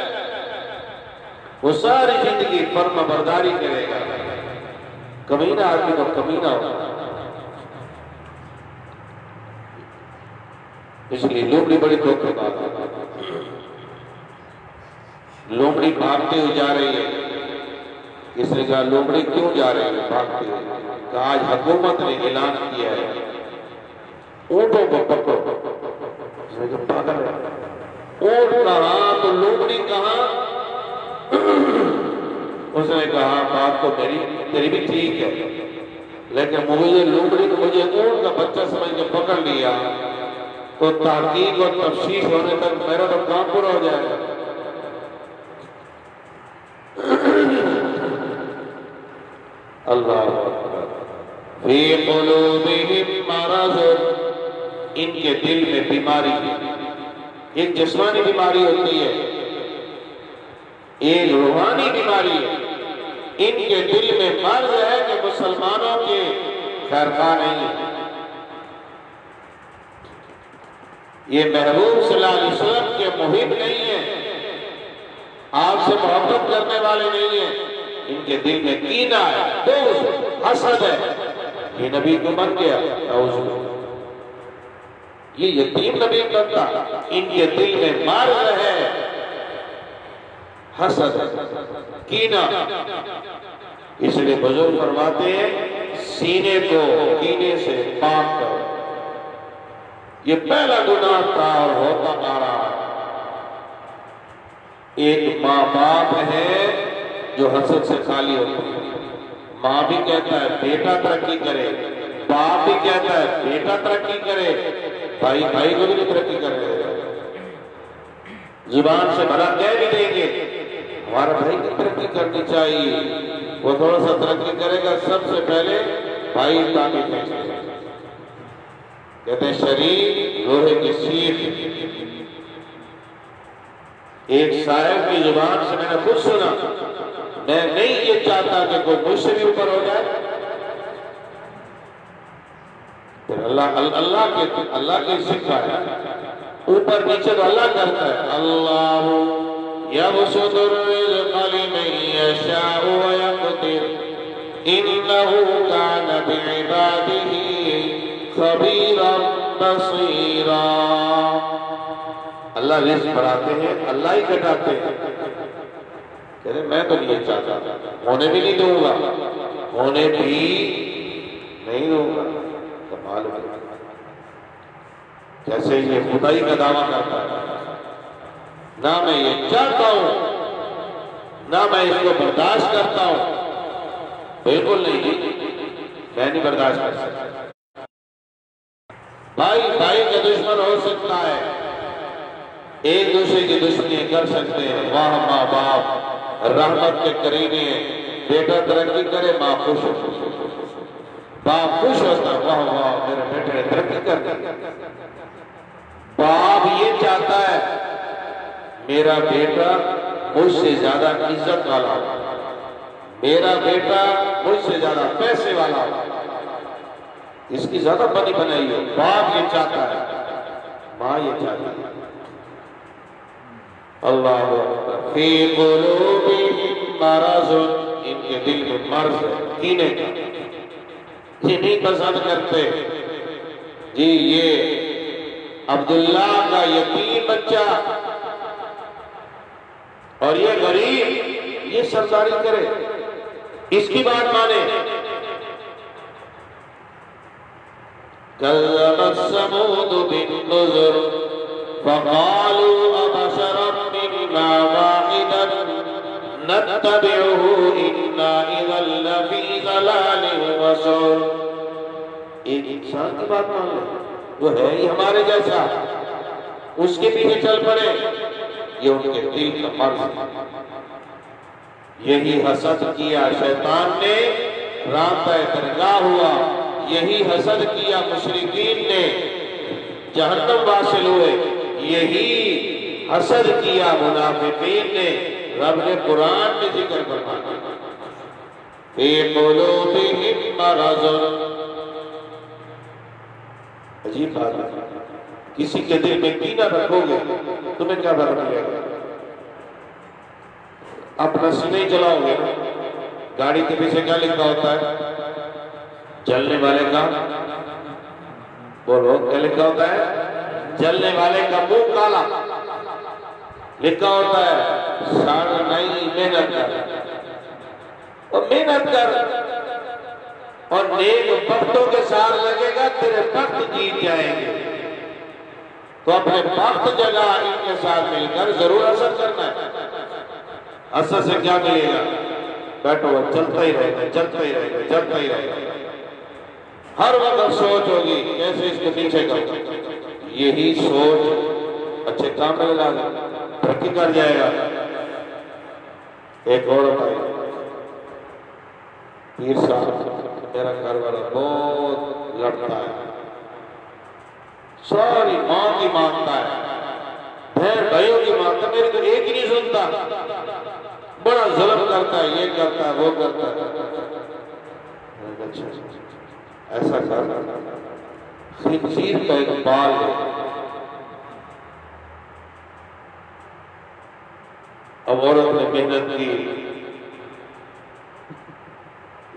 [SPEAKER 1] وہ ساری زندگی فرما برداری کرے گا۔ کمینہ آدمی کو کمینہ ہوگا۔ اس لیے لومڑی بڑی دھوکے بات ہے۔ لومڑی بھاگتے ہوئے جا رہی ہے۔ کس نے کہا لومڑی کیوں جا رہی ہے بھاگتے ہوئے؟ کہا آج حکومت نے اعلان کیا ہے اونٹوں کو پکڑو۔ اس نے کہا پاگل ہے، اونٹ کہاں تو لومڑی کہاں؟ اس نے کہا بات تو تیری بھی ٹھیک ہے، لیکن مجھے لومڑی کو مجھے اونٹ کا بچہ سمجھ کے پکڑ لیا تو تحقیق اور تفتیش ہونے تک میرا تو کام پورا ہو جائے گا۔ اللہ اکبر۔ فی قلوبہم مرض، ان کے دل میں بیماری ہے۔ ایک جسمانی بیماری ہوتی ہے، ایک روحانی بیماری ہے۔ ان کے دل میں مرض ہے کہ مسلمانوں کے خیر خواہ نہیں ہے، یہ محبوب صلی اللہ علیہ وسلم کے محب نہیں ہیں، آپ سے محبت کرنے والے نہیں ہیں۔ ان کے دل میں کینہ ہے، بغض، حسد ہے۔ یہ نبی کو بن گیا، اعوذ باللہ، یہ یتیم نبی بنتا۔ ان کے دل میں مرض ہے، حسد، کینہ۔ اس لیے بزرگ فرماتے ہیں سینے کو کینے سے پاک کرو۔ یہ پہلا گناہ تھا اور ہوتا آ رہا ہے۔ ایک ماں باپ ہے جو حسد سے خالی ہوتی ہے۔ ماں بھی کہتا ہے بیٹا ترقی کرے، باپ بھی کہتا ہے بیٹا ترقی کرے، بھائی بھائی کو بھی نہیں ترقی کرے۔ زبان سے بھلا کہہ بھی دیں گے ہمارا بھائی کی ترقی کرنی چاہیے، وہ تھوڑا سا ترقی کرے گا، سب سے پہلے بھائی تعمیر کرے گا۔ کہتے ہیں شریف لوہے کی سیخ۔ ایک صاحب کی زبان سے میں نے خود سنا، میں نہیں یہ چاہتا کہ کوئی مجھ سے بھی اوپر ہو جائے۔ پھر اللہ کی سکھا ہے، اوپر نیچے تو اللہ کرتا ہے۔ اللہ یبسط الرزق لمن یشاء ویقدر انہ کان بعبادہ خبیرا بصیرا۔ اللہ رزق بڑھاتے ہیں، اللہ ہی گھٹاتے ہیں۔ کہتے ہیں میں تو نہیں چاہتا، ہونے بھی نہیں دوں گا، ہونے بھی نہیں دوں گا۔ کمال ہے، کیسے یہ خدائی کا دعویٰ کرتا ہے، نہ میں یہ چاہتا ہوں نہ میں اس کو برداشت کرتا ہوں۔ بالکل نہیں، میں نہیں برداشت کر سکتا۔ بھائی بھائی کا دشمن ہو سکتا ہے، ایک دوسرے کی دشمنی کر سکتے ہیں۔ واہ ماں باپ رحمت کے قریبی ہیں، بیٹا ترقی کرے ماں خوش ہو، باپ خوش ہوتا واہ واہ میرے بیٹے نے ترقی کر دی۔ باپ یہ چاہتا ہے میرا بیٹا مجھ سے زیادہ عزت والا ہو، میرا بیٹا مجھ سے زیادہ پیسے والا ہو، اس کی زیادہ بنی بنائی ہو۔ باپ یہ چاہتا ہے، ماں یہ چاہتی ہے۔ اللہ اکبر۔ فی قلوبہم مرض، ان کے دل میں مرض ہے، کینے کا، یہ نہیں پسند کرتے جی یہ عبداللہ کا یتیم بچہ اور یہ غریب یہ سرداری کرے، اس کی بات مانے۔ کذبت ثمود بالنذر فقالوا ابشرا منا واحدا نتبعه انا اذا لفی ضلال وسعر۔ ایک انسان کی بات مان لو، وہ ہے ہی ہمارے جیسا، اس کے پیچھے چل پڑے، یہ ان کے دل کا مرض ہے۔ یہی حسد کیا شیطان نے، رابطہ درگاہ ہوا، یہی حسد کیا مشرکین نے، جہنم واصل ہوئے، یہی حسد کیا منافقین نے، رب نے قرآن میں ذکر فرمایا فی قلوبہم مرض۔ عجیب بات ہے، کسی کے دل میں کینہ رکھو گے تمہیں کیا فرق ملے گا؟ اپنا سینے چلاؤ گے، گاڑی کے پیچھے کیا لکھا ہوتا ہے؟ چلنے والے کا بولو کیا لکھا ہوتا ہے؟ چلنے والے کا منہ کالا لکھا ہوتا ہے، ساڑھا نہیں محنت کر، اور محنت کر اور نیک بختوں کے ساتھ لگے گا، تیرے بخت جیت جائیں گے۔ تو اپنے بخت جگہ ان کے ساتھ مل کر ضرور اثر کرنا ہے۔ اثر سے کیا ملے گا؟ بیٹھو چلتا ہی رہے گا، چلتا ہی رہے گا، چلتا ہی رہے گا۔ ہر وقت سوچ ہوگی کیسے اس کے پیچھے کروں. یہی سوچ اچھے کام میں لگا دے ترقی کر جائے گا. ایک عورت آئی, پیر صاحب میرا گھر والا بہت لڑتا ہے, ساری ماں کی مانتا ہے, بہن بھائیوں کی مانتا ہے, میری تو ایک ہی نہیں سنتا, بڑا ظلم کرتا ہے, یہ کرتا ہے وہ کرتا ہے. ایسا کر خنزیر کا ایک بال ہے. اب عورت نے محنت کی,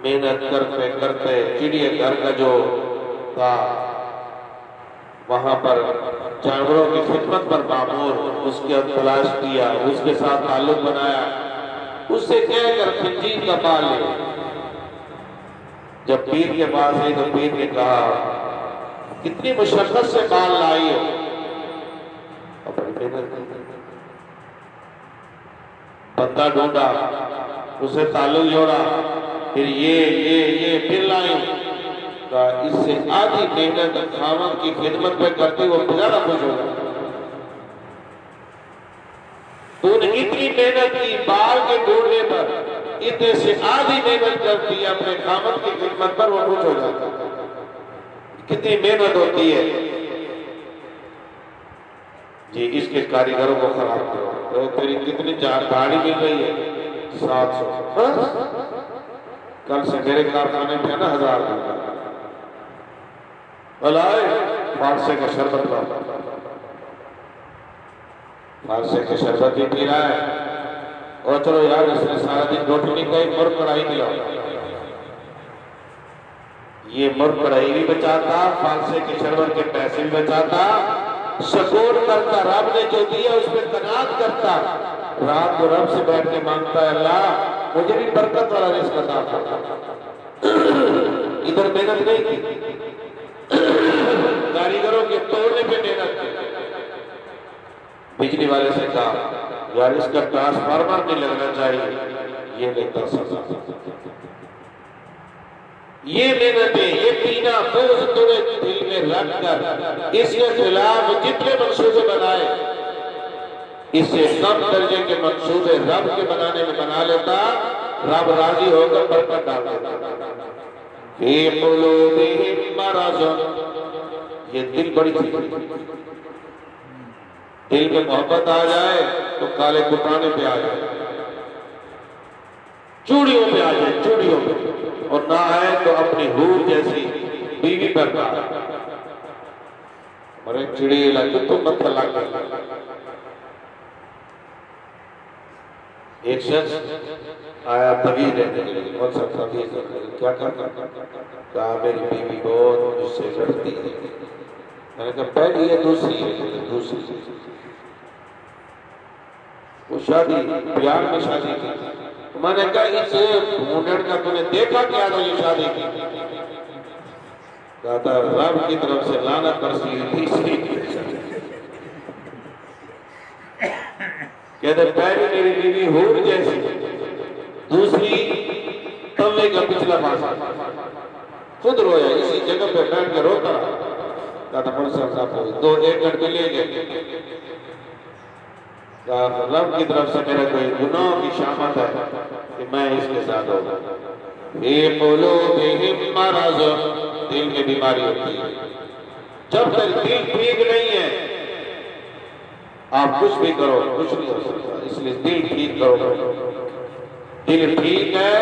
[SPEAKER 1] محنت کرتے کرتے چڑیا گھر کا جو تھا وہاں پر جانوروں کی خدمت پر معمور, اس کے تلاش کیا, اس کے ساتھ تعلق بنایا, اس سے کہہ کر خنزیر کا بال لے. جب پیر کے پاس آئی تو پیر نے کہا کتنی مشقت سے بال لائی ہو. بندہ ڈھونڈا, اسے تعلق جوڑا, پھر یہ پھر لائی. کہا اس سے آدھی محنت خاوند کی خدمت پہ کرتی وہ زیادہ خوش ہوگا. تو نے اتنی محنت کی بال کے ڈھونڈنے پر, اتنے سے آدھی محنت کرتی ہے اپنے خاوند کی خدمت پر, وہ خوش ہو جاتا. کتنی محنت ہوتی ہے جی. اس کے کاریگروں کو خراب کرو تو تیری کتنی دہاڑی مل رہی ہے 700. کل سے میرے کارخانے میں ہے نا 1000 بلائے فارسے کا شربت لاؤ. فارسے کے شربت بھی پی رہا ہے, اور چلو یار اس نے سارا دن روٹی نہیں کھائی, مرغ کڑھائی کھلاؤ. یہ مرغ کڑھائی بھی بچاتا, فارسے کے شربت کے پیسے بھی بچاتا, شکر کرتا, رب نے جو دیا اس پہ قناعت کرتا. رات کو رب سے بیٹھ کے مانگتا ہے اللہ مجھے بھی برکت والا رزق عطا فرما. ادھر محنت نہیں کی, کاریگروں کے توڑنے پہ محنت کی. بجلی والے سے کہا یار اس کا ٹرانسفارمر نہیں لگنا چاہیے, یہ نہیں کر سکتا. یہ محنتیں, یہ پینا بغض تمہیں دل میں رکھ کر اس کے خلاف جتنے منصوبے بنائے, اس سے کم درجے کے منصوبے رب کے بنانے میں بنا لیتا, رب راضی ہو کر برکت ڈال دیتا. فی قلوبہم مرض, یہ دل بڑی چیز. دل میں محبت آ جائے تو کالے کٹانے پہ آ جائے, چوڑیوں پہ آ جائے, چوڑیوں پہ, اور نہ آئے تو اپنی حور جیسی بیوی پر پا. مرے چڑی لگے تو مت لگ گئی. ایک شخص آیا طویل رہنے کے لیے, کون سا طویل کیا کرنا, کہا میری بیوی بہت مجھ سے لڑتی ہے. میں نے کہا پہلی ہے دوسری ہے, دوسری وہ شادی پیار میں شادی کی. میں نے کہا اس ڈھونڈڑ کا تم نے دیکھا کیا تھا یہ شادی کی. کہا تھا رب کی طرف سے لعنت برسی تیسری کی. کہتے پہلی میری بیوی حور جیسی, دوسری توے کا پچھلا پاسا. خود رویا, اسی جگہ پہ بیٹھ کے روتا. کہا تھا مرسل صاحب 2-1 گھنٹے لے گئے. رب کی طرف سے میرا کوئی گناہ کی شامت ہے کہ میں اس کے ساتھ ہوگا. فی قلوبہم مرض, دل میں بیماری ہوتی ہے. جب تک دل ٹھیک نہیں ہے آپ کچھ بھی کرو کچھ نہیں ہو سکتا. اس لیے دل ٹھیک کرو. دل ٹھیک ہے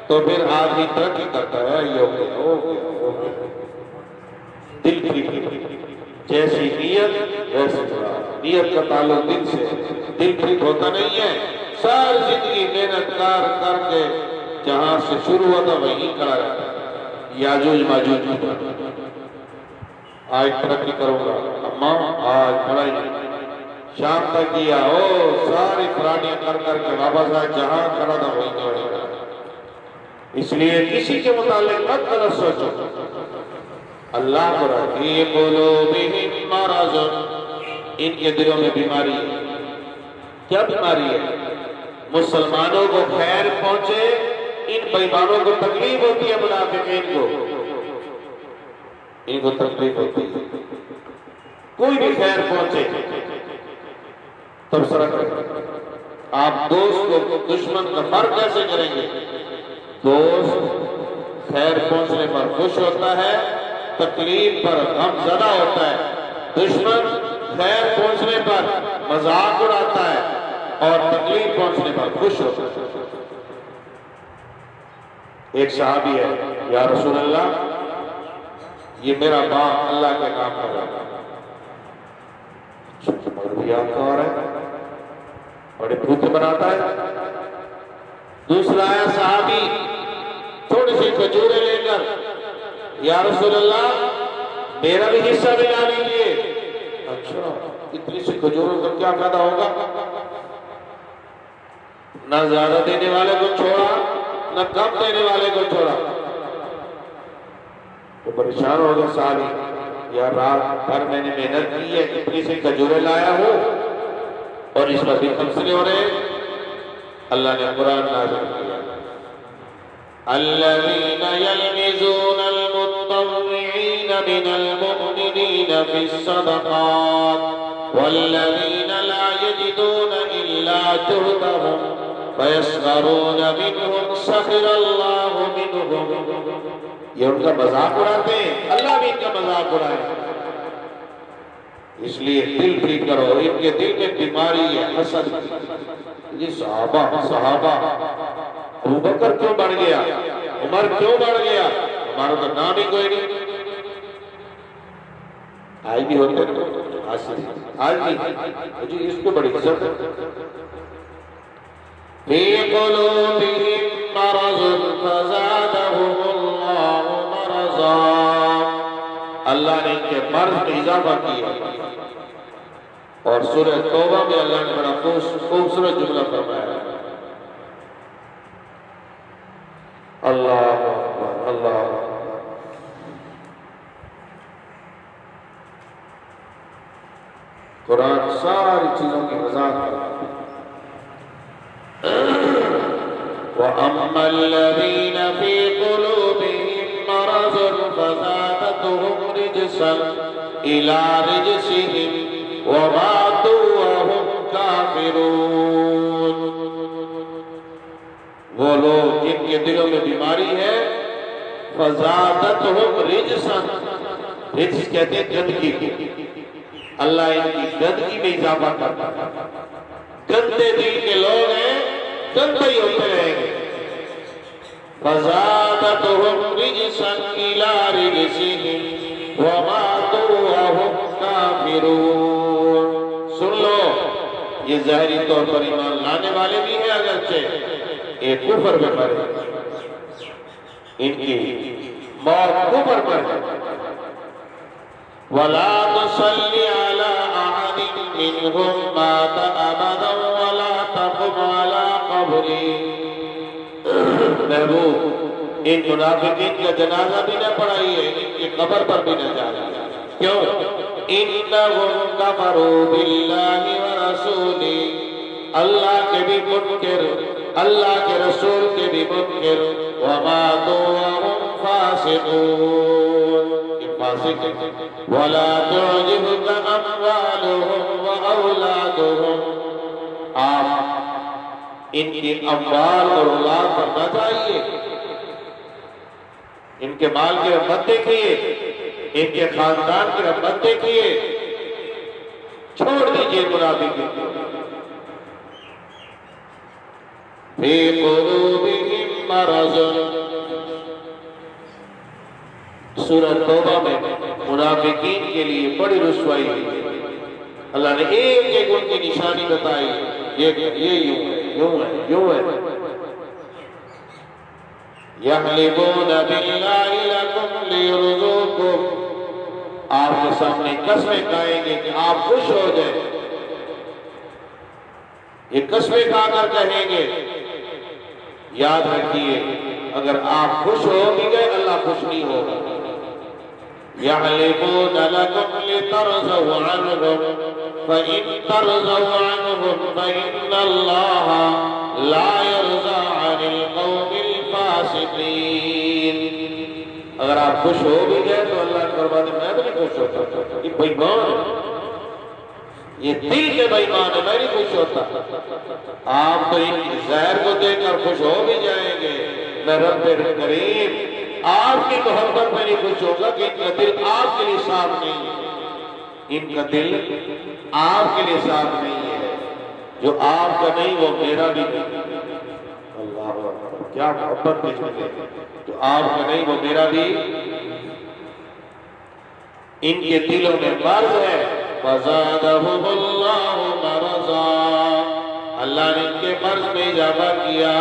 [SPEAKER 1] تو پھر آدمی ترقی کرتا ہے. یہ ہو گیا, ہو گیا, ہو گیا. دل ٹھیک, جیسی نیت ویسے مراد. نیت کا تعلق دل سے, دل ٹھیک ہوتا نہیں ہے. ساری زندگی محنت کر کے جہاں سے شروع ہوا تھا وہیں کھڑا رہتا ہے. یاجوج ماجوج کی طرح. آج ترقی کروں گا, اماں آج پڑھائی شام تک کیا, ساری پرانیاں کر کر کے واپس آئے, جہاں کھڑا تھا وہیں کھڑا. اس لیے کسی کے متعلق مت غلط سوچو. اللہ کو رکھی قلوبہم مرض, ان کے دلوں میں بیماری ہے. کیا بیماری ہے؟ مسلمانوں کو خیر پہنچے, ان بیمانوں کو تکلیف ہوتی ہے منافقین کو. ان کو تکلیف ہوتی ہے، کوئی بھی خیر پہنچے تبصرہ کریں۔ آپ دوست کو دشمن کا فرق کیسے کریں گے؟ دوست خیر پہنچنے پر خوش ہوتا ہے، تکلیف پر غم زدہ ہوتا ہے۔ دشمن خیر پہنچنے پر مذاق اڑاتا ہے اور تکلیف پہنچنے پر خوش ہوتا ہے۔ ایک صحابی ہے، یا رسول اللہ یہ میرا باپ اللہ کے کام کر رہا ہے، مغربیات کا اور ہے، بڑے بھوکے بناتا ہے۔ دوسرا آیا صحابی تھوڑی سی کھجوریں لے کر، یا رسول اللہ میرا بھی حصہ ملا لیجیے۔ اچھا اتنی سی کھجوروں کا کیا فائدہ ہوگا؟ نہ زیادہ دینے والے کو چھوڑا نہ کم دینے والے کو چھوڑا۔ وہ پریشان ہو گیا صحابی، یا رات بھر میں نے محنت کی ہے، اتنی سی کھجوریں لایا ہوں اور اس پر بھی تبصرے ہو رہے ہیں۔ اللہ نے قرآن نازل کیا، الذین یلمزون المتطوعین من المؤمنین فی الصدقات والذین لا یجدون الا جہدهم فیسخرون منهم سخر اللہ منهم۔ یہ ان کا مذاق اڑاتے ہیں، اللہ بھی ان کا مذاق اڑائے۔ اس لیے دل ٹھیک کرو، ان کے دل میں بیماری ہے حسد۔ یہ صحابہ ابو بکر کیوں بڑھ گیا، عمر کیوں بڑھ گیا، ہمارا تو نام ہی کوئی نہیں۔ آج بھی ہوتے ہیں، آج بھی اس کو بڑی عزت ہے۔ فی قلوبہم مرض فزادہم اللہ مرضا، اللہ نے ان کے مرض میں اضافہ کیا۔ اور سورہ توبہ میں اللہ نے بڑا خوبصورت جملہ فرمایا، اللہ اللہ قرآن ساری چیزوں کی وضاحت کرتا ہے۔ وَأَمَّا الَّذِينَ فِي قُلُوبِهِم مَّرَضٌ فَزَادَتْهُمْ رِجْسًا إِلَىٰ رِجْسِهِمْ وَمَاتُوا وَهُمْ كَافِرُونَ۔ وہ لوگ جن کے دلوں میں بیماری ہے، فَزَادَتْهُمْ رِجْسًا، رجس کہتے ہیں گندگی کو، اللہ ان کی گندگی میں اضافہ کرتا ہے۔ گندے دل کے لوگ ہیں، گندے ہی ہوتے رہیں گے۔ فَزَادَتْهُمْ رِجْسًا إِلَىٰ رِجْسِهِمْ وَمَاتُوا وَهُمْ كَافِرُونَ۔ سن لو، یہ ظاہری طور پر ایمان لانے والے بھی ہیں، اگرچہ ایک کفر میں مرے، ان کی موت کفر پر ہے۔ وَلَا تُصَلِّ عَلَىٰ أَحَدٍ مِّنْهُمْ مَاتَ أَبَدًا وَلَا تَقُمْ عَلَىٰ قَبْرِهِ۔ محبوب ان منافقین کا جنازہ بھی نہ پڑھائیے، ان کی قبر پر بھی نہ جائیے۔ کیوں؟ إِنَّهُمْ كَفَرُوا بِاللَّهِ وَرَسُولِهِ، اللہ کے بھی منکر، اللہ کے رسول کے بھی منکر، وَمَاتُوا وَهُمْ فَاسِقُونَ، یہ فاسق ہیں۔ وَلَا تُعْجِبْكَ أَمْوَالُهُمْ وَأَوْلَادُهُمْ، آپ ان کی اموال اور اولاد پر نہ جائیے، ان کے مال کی رحمت دیکھیے، ان کے خاندان کی رحمت دیکھیے، چھوڑ دیجئے منافقین کو۔ فی قلوبہم مرض، سورہ توبہ میں منافقین کے لیے بڑی رسوائی ہوئی، اللہ نے ایک ایک ان کی نشانی بتائی، یہ یوں ہے، یوں ہے، یوں ہے۔ یحلفون باللہ لکم لیرضوکم، آپ کے سامنے قسمیں کھائیں گے کہ آپ خوش ہو جائیں، یہ قسمیں کھا کر کہیں گے۔ یاد رکھیے، اگر آپ خوش ہو بھی گئے اللہ خوش نہیں ہوگا۔ یحلفون لکم لترضوا عنہم فإن ترضوا عنہم فإن اللہ لا يرضى عن القوم الفاسقین۔ اگر آپ خوش ہو بھی گئے تو اللہ کا فرماتے میں تو نہیں خوش ہوتا، یہ بےمان ہے، یہ دل کے بےمان ہے، میں نہیں خوش ہوتا۔ آپ تو ان زہر کو دیکھ کر خوش ہو بھی جائیں گے، میں رب کریم آپ کی محبت میں نہیں خوش ہوگا کہ ان کا دل آپ کے لیے صاف نہیں ہے، ان کا دل آپ کے لیے صاف نہیں ہے، جو آپ کا نہیں وہ میرا بھی نہیں۔ اللہ اکبر، کیا محبت ہے، جو آپ کا نہیں وہ میرا بھی۔ ان کے دلوں میں مرض ہے، فَزَادَهُمُ اللَّهُ مَرَضًا، اللہ نے ان کے مرض میں اضافہ کیا۔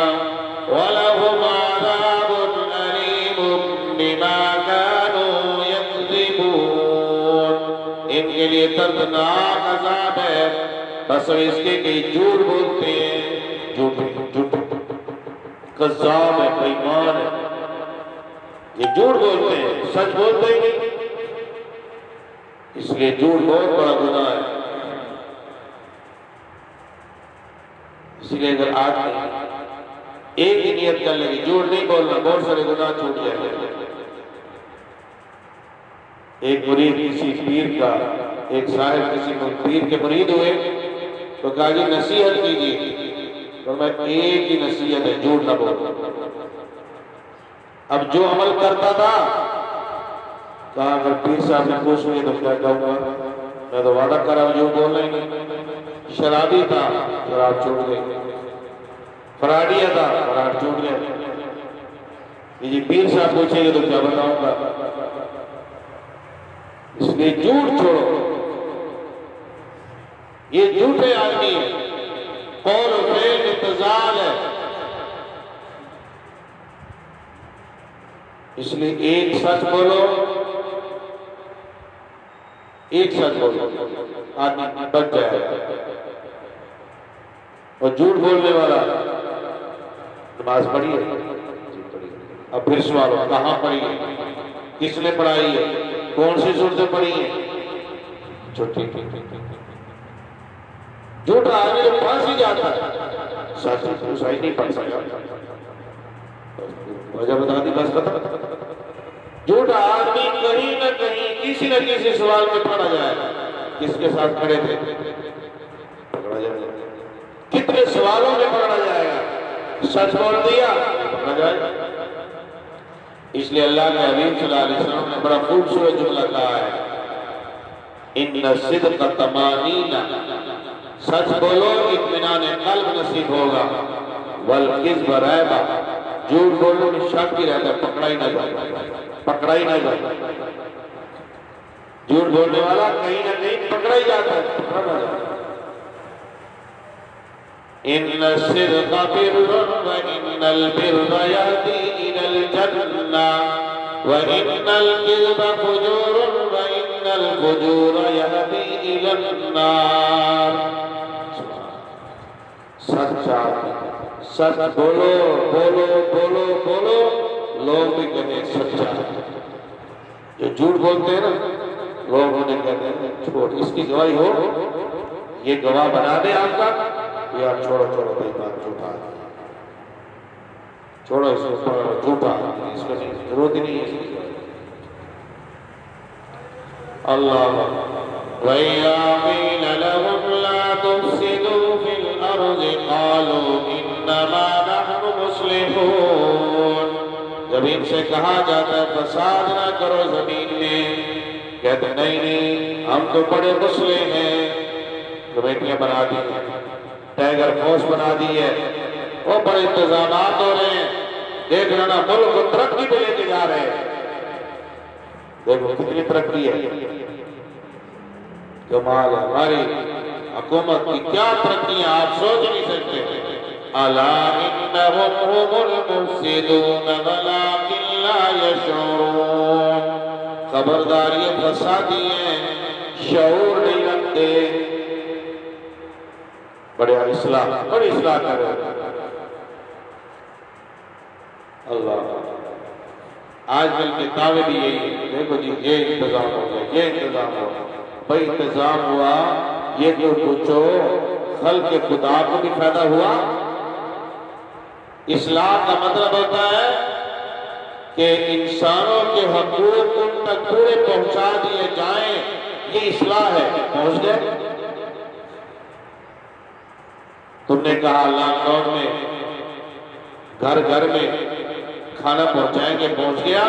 [SPEAKER 1] وَلَهُمْ عَذَابٌ أَلِيمٌ بِمَا كَانُوا يَكْذِبُونَ، ان کے لیے دردناک عذاب ہے بس اس کے کہ جھوٹ بولتے ہیں، جھوٹ کذاب ہے، بےمان ہے، یہ جھوٹ بولتے ہیں، سچ بولتے ہی نہیں، اس لیے جھوٹ بہت بڑا گناہ ہے۔ اس لیے اگر آدمی ایک ہی نیت کر لے گی جھوٹ نہیں بولنا، بہت سارے گناہ چھوٹ جائیں گے۔ ایک مرید کسی پیر کا، ایک صاحب کسی پیر کے مرید ہوئے تو کہا جی نصیحت کیجیے، تو میں ایک ہی نصیحت ہے، جھوٹ نہ بولنا۔ اب جو عمل کرتا تھا کہا اگر پیر صاحب نے پوچھ لیے تو کیا کہوں گا، میں تو وعدہ کر رہا ہوں جو بولنا ہی نہیں۔ شرابی تھا، شراب چھوٹ گئی، فراڈیا تھا، فراڈ چھوٹ گیا، جی پیر صاحب پوچھیں گے تو کیا بتاؤں گا۔ اس لیے جھوٹ چھوڑو، یہ جھوٹے آدمی ہے، قول و فعل میں تضاد ہے، اس لیے ایک سچ بولو، ایک سچ بولو، آدمی بچ جائے گا۔ اور جھوٹ بولنے والا نماز پڑھی ہے، اب پھر سوال ہو کہاں پڑھی ہے، کس نے پڑھائی ہے، کون سی صورتیں پڑھی ہیں، چھوٹی جھوٹ آدمی جو پھنس ہی جاتا ہے، سچ صحیح نہیں پڑھ سکتا، وجہ بتا دی بس ختم۔ جھوٹ آدمی کہیں نہ کہیں کسی نہ کسی سوال میں پڑا جائے گا، کس کے ساتھ کھڑے تھے پکڑا جائے گا، کتنے سوالوں میں پکڑا جائے گا، سچ بول دیا پکڑا جائے گا۔ اس لیے اللہ کے حبیب صلی اللہ علیہ وسلم نے بڑا خوبصورت جملہ کہا ہے، ان الصدق طمانینہ، سچ بولو اطمینان قلب نصیب ہوگا، والکذب ریبہ، جھوٹ بولو میں شک ہی رہتا ہے، پکڑا ہی نہ جائے، پکڑا ہی نہ جائے، جھوٹ بولنے والا کہیں نہ کہیں پکڑا ہی جاتا ہے، پکڑا نہ جائے۔ ان الصدق بر وان البر یہدی الی الجنہ وان الکذب فجور وان الفجور یہدی الی النار۔ سچ بولو بولو بولو بولو، لوگ بھی کہتے ہیں سچا، جو جھوٹ بولتے ہیں نا لوگ انہیں کہتے ہیں چھوڑ، اس کی گواہی ہو، یہ گواہ بنا دے آپ کا، یار چھوڑو چھوڑو بھائی بات جھوٹا، چھوڑو اس کو جھوٹا، اس کو ضرورت ہی نہیں ہے۔ اللہ وَإِذَا قِيلَ لَهُمْ لَا تُفْسِدُوا فِي الْأَرْضِ قَالُوا إِنَّمَا نَحْنُ مُصْلِحُونَ، جب ان سے کہا جاتا ہے فساد نہ کرو زمین میں، کہتے نہیں نہیں ہم تو بڑے مصلح ہیں، کمیٹیاں بنا دی ہیں، ٹائگر فورس بنا دی ہے، وہ بڑے انتظامات ہو رہے ہیں، دیکھ لینا ملک کو ترقی پہ لے کے جا رہے ہیں، دیکھو کتنی ترقی ہے، کمال ہے ہماری حکومت کی، کیا ترقیاں آپ سوچ نہیں سکتے۔ الا انہم هم المفسدون ولکن لا یشعرون، خبردار یہ فسادی ہیں، شعور نہیں رکھتے، بڑی اصلاح کر رہے ہیں۔ اللہ آج کل کتابیں بھی یہی ہے، دیکھو جی یہ انتظام ہو گیا، یہ انتظام ہو گیا، بھئی انتظام ہوا، یہ تو پوچھو خلق خدا کو بھی فائدہ ہوا۔ اسلام کا مطلب ہوتا ہے کہ انسانوں کے حقوق ان تک پورے پہنچا دیے جائیں، یہ اصلاح ہے۔ پہنچ گئے؟ تم نے کہا لاک ڈاؤن میں گھر گھر میں کھانا پہنچائیں گے، پہنچ گیا؟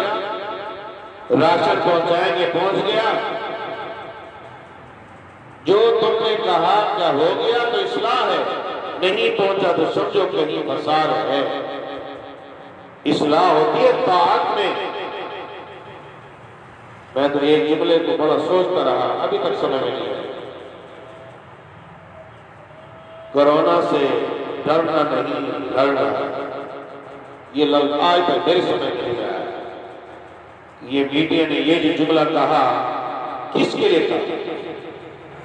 [SPEAKER 1] راشن پہنچائیں گے، پہنچ گیا؟ جو تم نے کہا کیا ہو گیا تو اصلاح ہے، نہیں پہنچا تو سمجھو کہیں فساد ہے۔ اصلاح ہوتی ہے طاعت میں۔ میں تو یہ جملے کو بڑا سوچتا رہا، ابھی تک سمجھ میں نہیں آیا۔ کرونا سے ڈرنا نہیں، لڑنا، یہ لفظ آج تک میرے سمجھ میں نہیں آیا۔ یہ میڈیا نے یہ جو جملہ کہا کس کے لیے کہا؟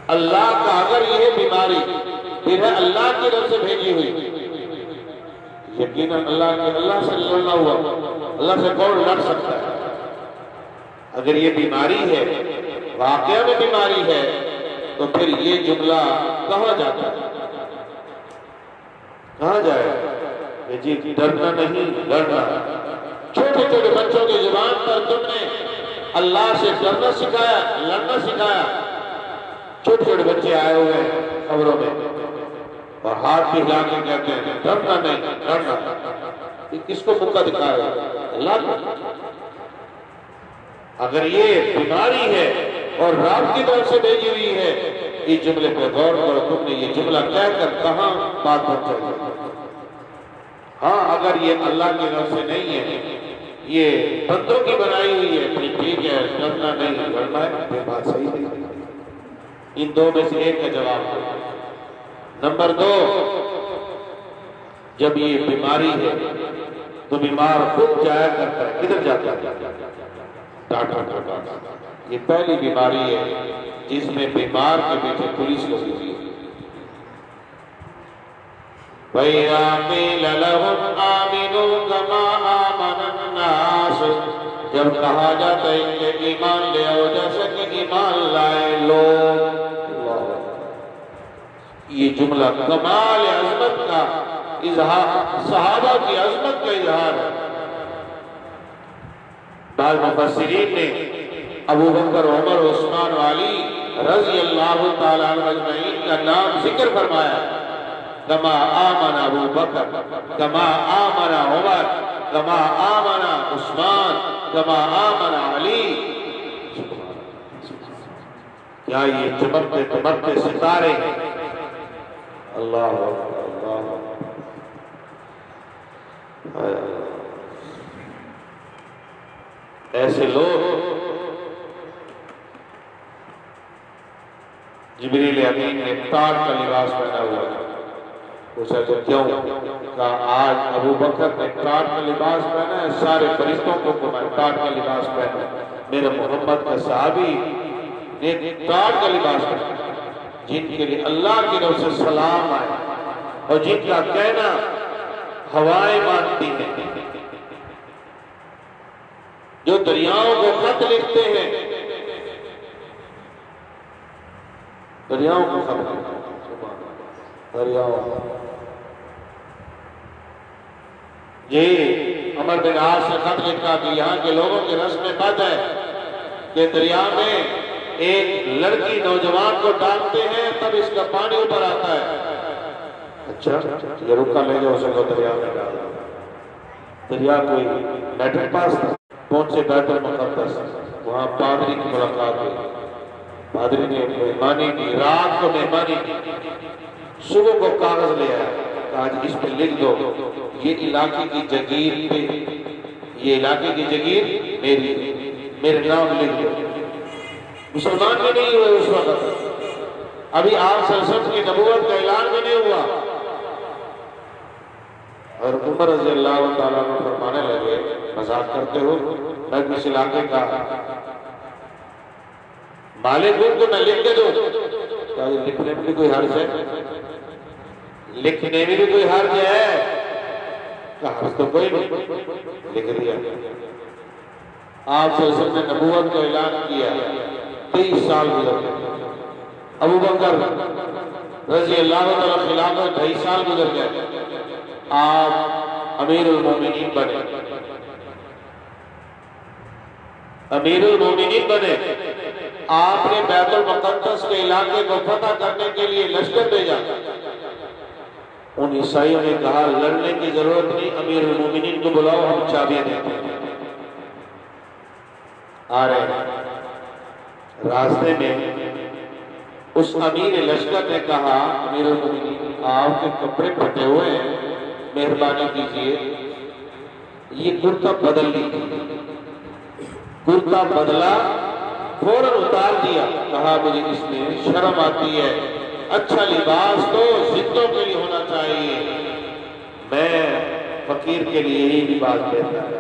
[SPEAKER 1] اللہ کا اگر یہ بیماری پھر ہے اللہ کی طرف سے بھیجی ہوئی، یقیناً اللہ سے لڑنا ہوا، اللہ سے کون لڑ سکتا ہے؟ اگر یہ بیماری ہے، واقعہ میں بیماری ہے، تو پھر یہ جملہ کہاں جاتا ہے؟ کہاں جائے؟ جی ڈرنا نہیں، لڑنا۔ چھوٹے چھوٹے بچوں کی زبان پر تم نے اللہ سے ڈرنا سکھایا، لڑنا سکھایا۔ چھوٹے چھوٹے بچے آئے ہوئے ہیں خبروں میں اور ہاتھ بھی ہلا کے کہتے ہیں ڈرنا نہیں، لڑنا۔ یہ کس کو موقع دکھا رہے ہیں؟ اللہ کو۔ اگر یہ بیماری ہے اور رب کی طرف سے بھیجی ہوئی ہے، اس جملے پہ غور کرو۔ تم نے یہ جملہ کہہ کر کہاں بات پہنچائی؟ ہاں اگر یہ اللہ کی طرف سے نہیں ہے، یہ بندوں کی بنائی ہوئی ہے، پھر ٹھیک ہے، ڈرنا نہیں، لڑنا ہے، یہ بات صحیح نہیں۔ ان دو میں سے ایک کا جواب دو۔ نمبر دو، جب یہ بیماری ہے تو بیمار خود جایا کرتا ہے، کدھر جاتا ہے؟ ڈاکٹر کا پاس۔ یہ پہلی بیماری ہے جس میں بیمار کے پیچھے پولیس لگی ہوئی ہے۔ وَإِذَا قِيلَ لَهُمْ آمِنُوا كَمَا آمَنَ النَّاسُ، جب کہا جاتا ہے کہ ایمان لے آؤ جیسا کہ ایمان لائے لوگ۔ یہ جملہ کمال عظمت کا اظہار، صحابہ کی عظمت کا اظہار ہے۔ بعض مفسرین نے ابو بکر، عمر، عثمان، علی رضی اللہ تعالیٰ عنہ اجمعین کا نام ذکر فرمایا۔ کما آمن ابو بکر، کما آمن عمر، کما آمن عثمان، کما آمن علی۔ کیا یہ چمکتے چمکتے ستارے؟ اللہ اللہ، ایسے لوگ جبریل امین نے تاج کا لباس پہنا ہوا ہے۔ پوچھا تو کیوں؟ کہا آج ابو بکر نے تاج کا لباس پہنا ہے، سارے فرشتوں کو میں تاج کا لباس پہنا ہے۔ میرے محمد کا صحابی نے تاج کا لباس پہنا، جن کے لیے اللہ کی طرف سے سلام آئے اور جن کا کہنا ہوائیں مانتی ہیں، جو دریاؤں کو خط لکھتے ہیں، دریاؤں کو خط لکھتے ہیں، دریاؤں۔ جی عمر بن عاص سے خط لکھا کہ یہاں کے لوگوں کے رسم میں بد ہے کہ دریا میں ایک لڑکی نوجوان کو ڈالتے ہیں تب اس کا پانی اوپر آتا ہے۔ اچھا یہ رکا لے جاؤ، اسے کو دریا میں ڈال۔ دریا کوئی میٹرک پاس تھا، پہنچ سے بیت المقدس، وہاں پادری کی ملاقات ہوئی۔ پادری نے مہمانی کی، رات کو مہمانی کی، صبح کو کاغذ لے آیا، کہا جی اس پہ لکھ دو یہ علاقے کی جگیر پہ، یہ علاقے کی جگیر میرے نام لکھ دو۔ مسلمان بھی نہیں ہوئے اس وقت، ابھی آپ صلی اللہ علیہ وسلم کی نبوت کا اعلان بھی نہیں ہوا، اور عمر رضی اللہ تعالیٰ عنہ فرمانے لگے مذاق کرتے ہو، میں اس علاقے کا مالک ہوں تو میں لکھ کے دوں؟ کہا لکھنے میں بھی کوئی حرج ہے؟ لکھنے میں بھی کوئی حرج ہے؟ کہا حرج تو کوئی نہیں، لکھ دیا۔ آپ صلی اللہ علیہ وسلم نے نبوت کا اعلان کیا، 23 سال گزر گئے۔ ابو بکر رضی اللہ عنہ خلافت 23 سال گزر گئے، آپ امیر المومنین بنے۔ امیر المومنین بنے، آپ نے بیت المقدس کے علاقے کو فتح کرنے کے لیے لشکر بھیجا۔ ان عیسائیوں نے کہا لڑنے کی ضرورت نہیں، امیر المومنین کو بلاؤ، ہم چابیاں دیتے ہیں۔ آ رہے ہیں راستے میں اس امیر لشکر نے کہا امیر المومنین آپ کے کپڑے پھٹے ہوئے ہیں، مہربانی کیجئے یہ کرتا بدل لیجیے۔ کرتا بدلا، فوراً اتار دیا، کہا مجھے اس میں شرم آتی ہے، اچھا لباس تو زندوں کے لیے ہونا چاہیے، میں فقیر کے لیے یہی لباس بہتر ہے،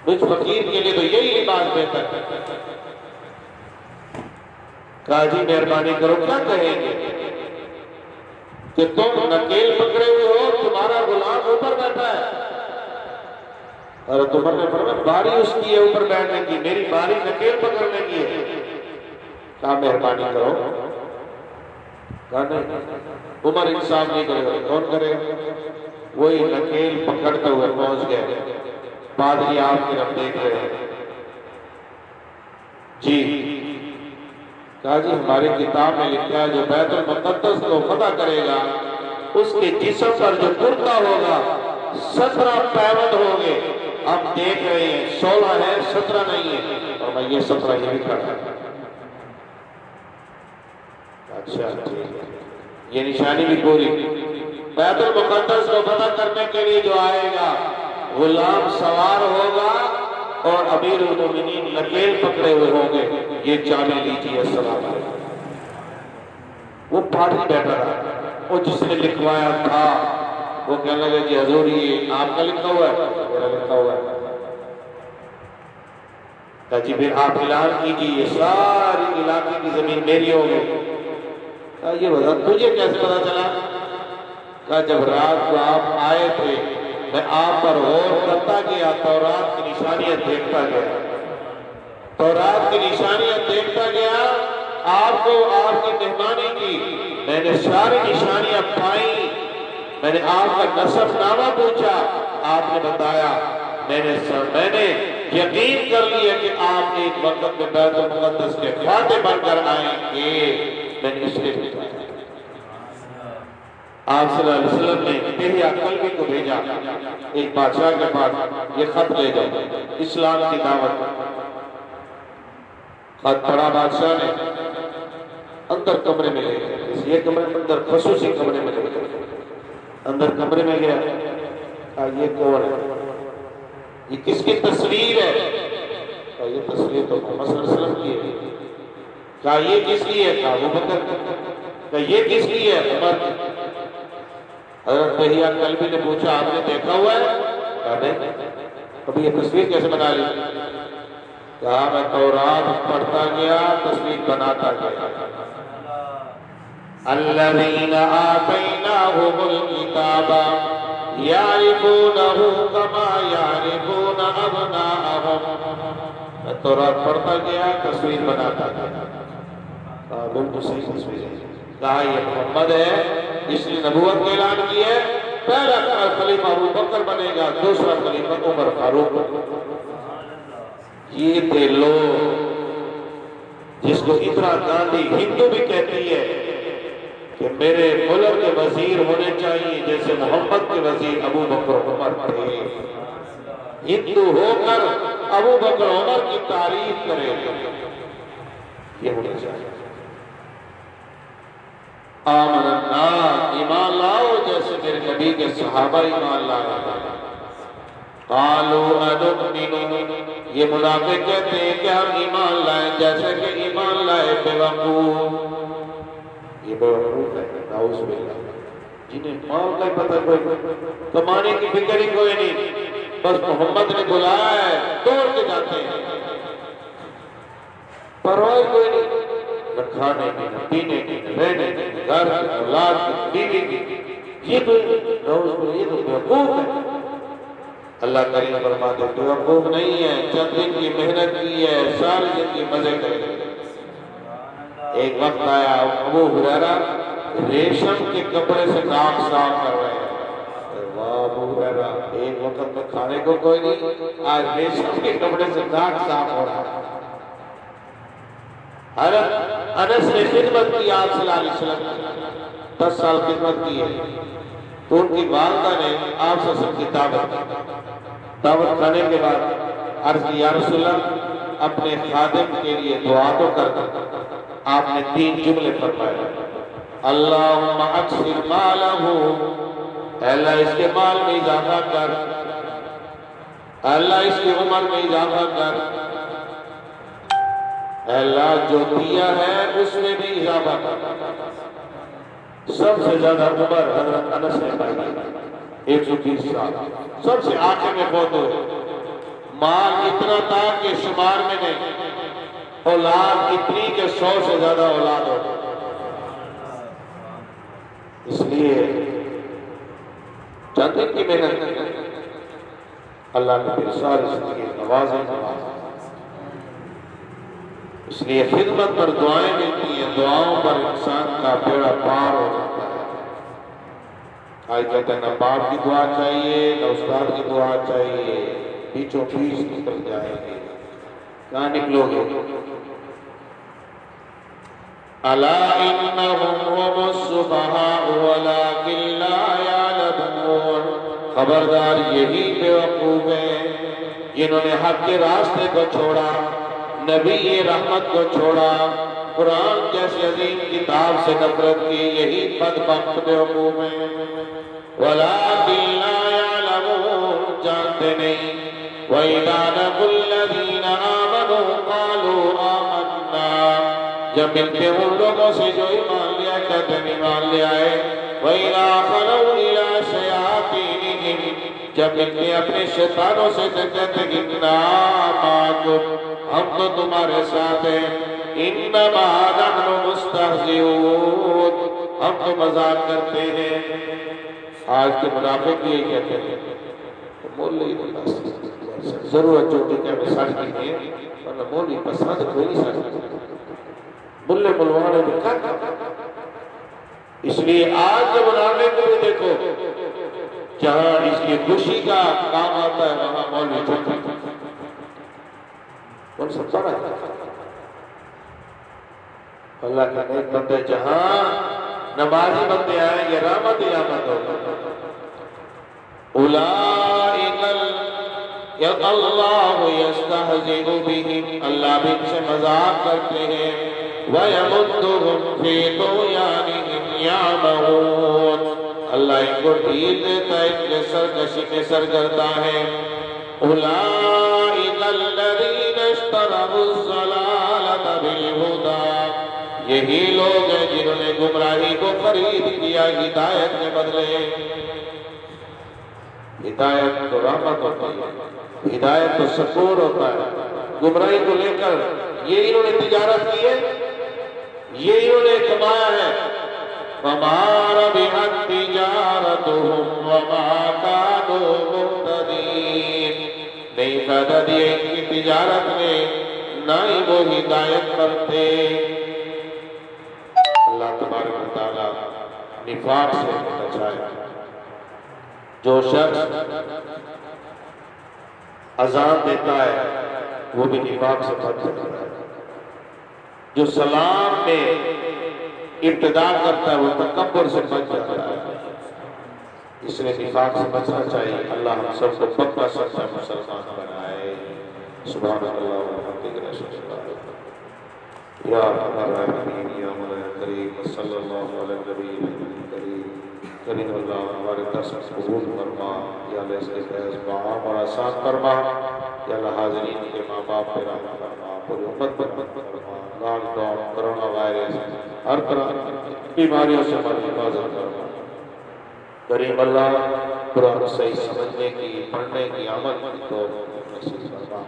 [SPEAKER 1] مجھ فقیر کے لیے تو یہی لباس بہتر ہے۔ کہا جی مہربانی کرو، کیا کہیں گے کہ تم نکیل پکڑے ہوئے ہو، تمہارا غلام اوپر بیٹھا ہے، اور عمر نے فرمایا باری اس کی ہے اوپر بیٹھنے کی، میری باری نکیل پکڑنے کی ہے۔ کہا مہربانی کرو، کہا نہیں، عمر انصاف نہیں کرے گا، کون کرے گا؟ وہی نکیل پکڑتے ہوئے پہنچ گئے، پادری آپ کی طرف دیکھ رہے ہیں، جی کہا جی ہماری کتاب میں لکھا ہے جو بیت المقدس کو فتح کرے گا اس کے جسم پر جو کرتا ہوگا 17 پیوند ہوں گے، ہم دیکھ رہے ہیں 16 ہے 17 نہیں ہے، اور میں یہ 17 یہ بھی کھڑا ہے۔ اچھا یہ نشانی بھی پوری، بیت المقدس کو فتح کرنے کے لیے جو آئے گا غلام سوار ہوگا اور امیر المومنین نکیل پکڑے ہوئے ہوں گے، یہ چابی لیجیے السلام علیکم۔ وہ پادری بیٹھا رہا، وہ جس نے لکھوایا تھا وہ کہنے لگے کہ حضور یہ آپ کا لکھا ہوا ہے، میرا لکھا ہوا ہے۔ کہا جی پھر آپ اعلان کیجیے یہ ساری علاقے کی زمین میری ہو گئی۔ کہا یہ بتا تجھے کیسے پتا چلا؟ کہا جب رات کو آپ آئے تھے میں آپ پر غور کرتا گیا، تورات کی نشانیاں دیکھتا گیا، تورات کی نشانیاں دیکھتا گیا، آپ کو آپ کی مہمانی کی، میں نے ساری نشانیاں پائیں، میں نے آپ کا نسب نامہ پوچھا، آپ نے بتایا، میں نے یقین کر لیا کہ آپ ایک وقت میں بیت المقدس کے فاتح بن کر آئیں گے، میں نے اس لیے پوچھا۔ آپ صلی اللہ علیہ وسلم نے دہیا کلبی کو بھیجا، ایک بادشاہ کے پاس یہ خط لے جاؤ، اسلام کی دعوت۔ خط پڑھا بادشاہ نے، اندر کمرے میں لے گئے، یہ کمرے اندر خصوصی کمرے میں لے گئے، اندر کمرے میں گیا، کہا یہ کون ہے؟ یہ کس کی تصویر ہے؟ کہا یہ تصویر تو محمد صلی اللہ علیہ وسلم کی ہے۔ کہا یہ کس کی ہے؟ کہا ابو بکر۔ کہا یہ کس کی ہے؟ عمر۔ حضرت دہیا کلبی نے پوچھا آپ نے دیکھا ہوا ہے؟ کہا نہیں۔ کبھی یہ تصویر کیسے بنا لی؟ کہا میں تورات پڑھتا گیا، تصویر بناتا گیا۔ الذین آتیناہم الکتاب یعرفونہ کما یعرفون ابناءہم، میں تورات پڑھتا گیا، تصویر بناتا گیا۔ کہا بالکل صحیح تصویر ہے۔ کہا یہ محمد ہے، اس نے نبوت کا اعلان کی ہے، پہلا خلیفہ ابو بکر بنے گا، دوسرا خلیفہ عمر فاروق۔ یہ تھے لوگ جس کو اندرا گاندھی ہندو بھی کہتی ہے کہ میرے ملک کے وزیر ہونے چاہیے جیسے محمد کے وزیر ابو بکر عمر تھے، ہندو ہو کر ابو بکر عمر کی تعریف کرے، یہ ہونا چاہیے۔ آمن الناس، ایمان لاؤ جیسے میرے نبی کے صحابہ ایمان لائے۔ قالوا انؤمن، یہ منافق کہتے ہیں کہ ہم ایمان لائیں جیسے کہ ایمان لائے بیوقوف۔ یہ بیوقوف ہے، نعوذ باللہ، جنہیں مال کا پتہ کوئی، کمانے کی فکر ہی کوئی نہیں، بس محمد نے بلایا ہے دوڑ کے جاتے ہیں، پرواہ کوئی نہیں، نہ کھانے کی، نہ پینے کی، نہ رہنے کی، نہ گھر کی، اولاد کی، بیوی کی، یہ تو بیوقوف ہے۔ اللہ کریم فرماتے ہیں بیوقوف نہیں ہے، چند دن کی محنت کی ہے، ساری زندگی مزے کرے۔ ایک وقت آیا ابو ہریرہ ریشم کے کپڑے سے ناک صاف کر رہے ہیں، واہ ابو ہریرہ، ایک وقت میں کھانے کو کوئی نہیں، آج ریشم کے کپڑے سے ناک صاف ہو رہا ہے۔ حضرت انس نے خدمت کی آپ صلی اللہ علیہ وسلم، 10 سال خدمت کی ہے، تو ان کی والدہ نے آپ صلی اللہ علیہ وسلم کی دعوت کھانے کے بعد عرض کی یا رسول اللہ اپنے خادم کے لیے دعا تو کر دیں۔ آپ نے 3 جملے فرمائے، اللہم اکثر مالہ، اے اللہ اس کے مال میں اضافہ کر، اے اللہ اس کی عمر میں اضافہ کر، اے اللہ جو دیا ہے اس میں بھی اضافہ کر۔ سب سے زیادہ عمر حضرت انس نے پائی، 120 سال، سب سے آخر میں فوت ہوئے۔ مال اتنا تھا کہ شمار میں نہیں، اولاد اتنی کہ 100 سے زیادہ اولاد ہو۔ اس لیے چند دن کی محنت اللہ نے پھر ساری زندگی نوازیں۔ اس لیے خدمت پر دعائیں ملتی ہیں، دعاؤں پر انسان کا بیڑا پار ہو جاتا ہے۔ آج کہتے ہیں نہ باپ کی دعا چاہیے نہ استاد کی دعا چاہیے، بیچوں بیچ نکل جائیں گے، کہاں نکلو گے؟ الا انہم هم السفہاء ولکن لا یعلمون، خبردار یہی بیوقوف ہیں جنہوں نے حق کے راستے کو چھوڑا، نبی رحمت کو چھوڑا، قرآن جیسی عظیم کتاب سے نفرت کی، یہی بدبخت بیوقوف ہیں۔ وَلَٰكِن لَّا يَعْلَمُونَ، جانتے نہیں۔ وَإِذَا لَقُوا الَّذِينَ آمَنُوا قَالُوا آمَنَّا، جب ملتے ان لوگوں سے جو ایمان لیا کہتے ہیں ایمان لے آئے۔ وَإِذَا خَلَوْا إِلَىٰ شَيَاطِینِهِمْ، جب ملتے اپنے شیطانوں سے کہتے ہیں إِنَّا مَعَكُمْ، ہم تو تمہارے ساتھ ہیں، انما نحن مستہزئون، ہم تو مذاق کرتے ہیں۔ آج کے منافق بھی یہ کہتے ہیں مولوی ضرورت جو کہ ہمیں سچ نہیں ہے، ورنہ مولوی پسند کوئی نہیں سچ، ملے ملوانے میں کیا کرتا۔ اس لیے آج کے منافق کو بھی دیکھو، جہاں اس کی خوشی کا کام آتا ہے وہاں مولوی چھوٹا کون سب سارا ہے۔ اللہ کے نیک بندے جہاں نمازی بندے آئیں گے رحمت ہی رحمت ہوگا۔ اولئک اللہ یستہزئ بہم، اللہ بھی ان سے مذاق کرتے ہیں۔ وَيَمُدُّهُمْ فِي طُغْيَانِهِمْ يَعْمَهُونَ، اللہ ان کو ڈھیل دیتا ہے، ان کے سرکشی میں سرگرداں ہیں۔ اولئک الذین اشتروا الضلالۃ بالہدی، یہی لوگ ہیں جنہوں نے گمراہی کو خرید کیا ہدایت کے بدلے۔ ہدایت تو رحمت ہوتی ہے، ہدایت تو سکون ہوتا ہے، گمراہی کو لے کر یہ انہوں نے تجارت کی ہے، یہ انہوں نے کمایا ہے۔ وَمَا رَبِحَتْ تِجَارَتُهُمْ وَمَا كَانُوا مُهْتَدِينَ، نہیں فائدہ دیا ان کی تجارت میں، نہ ہی وہ ہدایت پر تھے۔ اللہ تبارک و تعالیٰ نفاق سے بچائے۔ جو شخص اذان دیتا ہے وہ بھی نفاق سے بچ جاتا ہے، جو سلام میں ابتدا کرتا ہے وہ تکبر سے بچ جاتا ہے۔ اس لیے نفاق سے بچنا چاہیے۔ اللہ ہم سب کو پکا سچا مسلمان بنائے۔ سبحان اللہ والحمد للہ یا ارحم الراحمین یا مولا کریم صلی اللہ علیہ وسلم۔ کریم اللہ ہمارے درس قبول فرما، یا اللہ اس کے فیض بعام اور آسان فرما، یا اللہ حاضرین کے ماں باپ پر رحم فرما، پوری امت پر رحم فرما، لاک ڈاؤن، کرونا وائرس، ہر طرح بیماریوں سے ہماری حفاظت فرما۔ کریم اللہ قرآن صحیح سمجھنے کی، پڑھنے کی، عمل کی توفیق نصیب فرما۔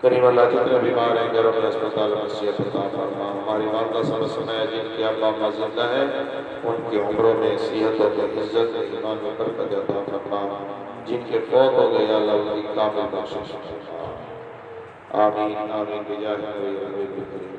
[SPEAKER 1] کریم اللہ جتنے بیمار ہیں گھروں میں اسپتال میں صحت عطا فرما۔ ہماری والدہ صلی اللہ علیہ وسلم جن کے ابا اماں زندہ ہیں ان کی عمروں میں صحت اور عزت ایمان میں برکت عطا فرما۔ جن کے فوت ہو گئے اللہ ان کی کامل بخشش فرما۔ آمین آمین بجاہ نبی کریم۔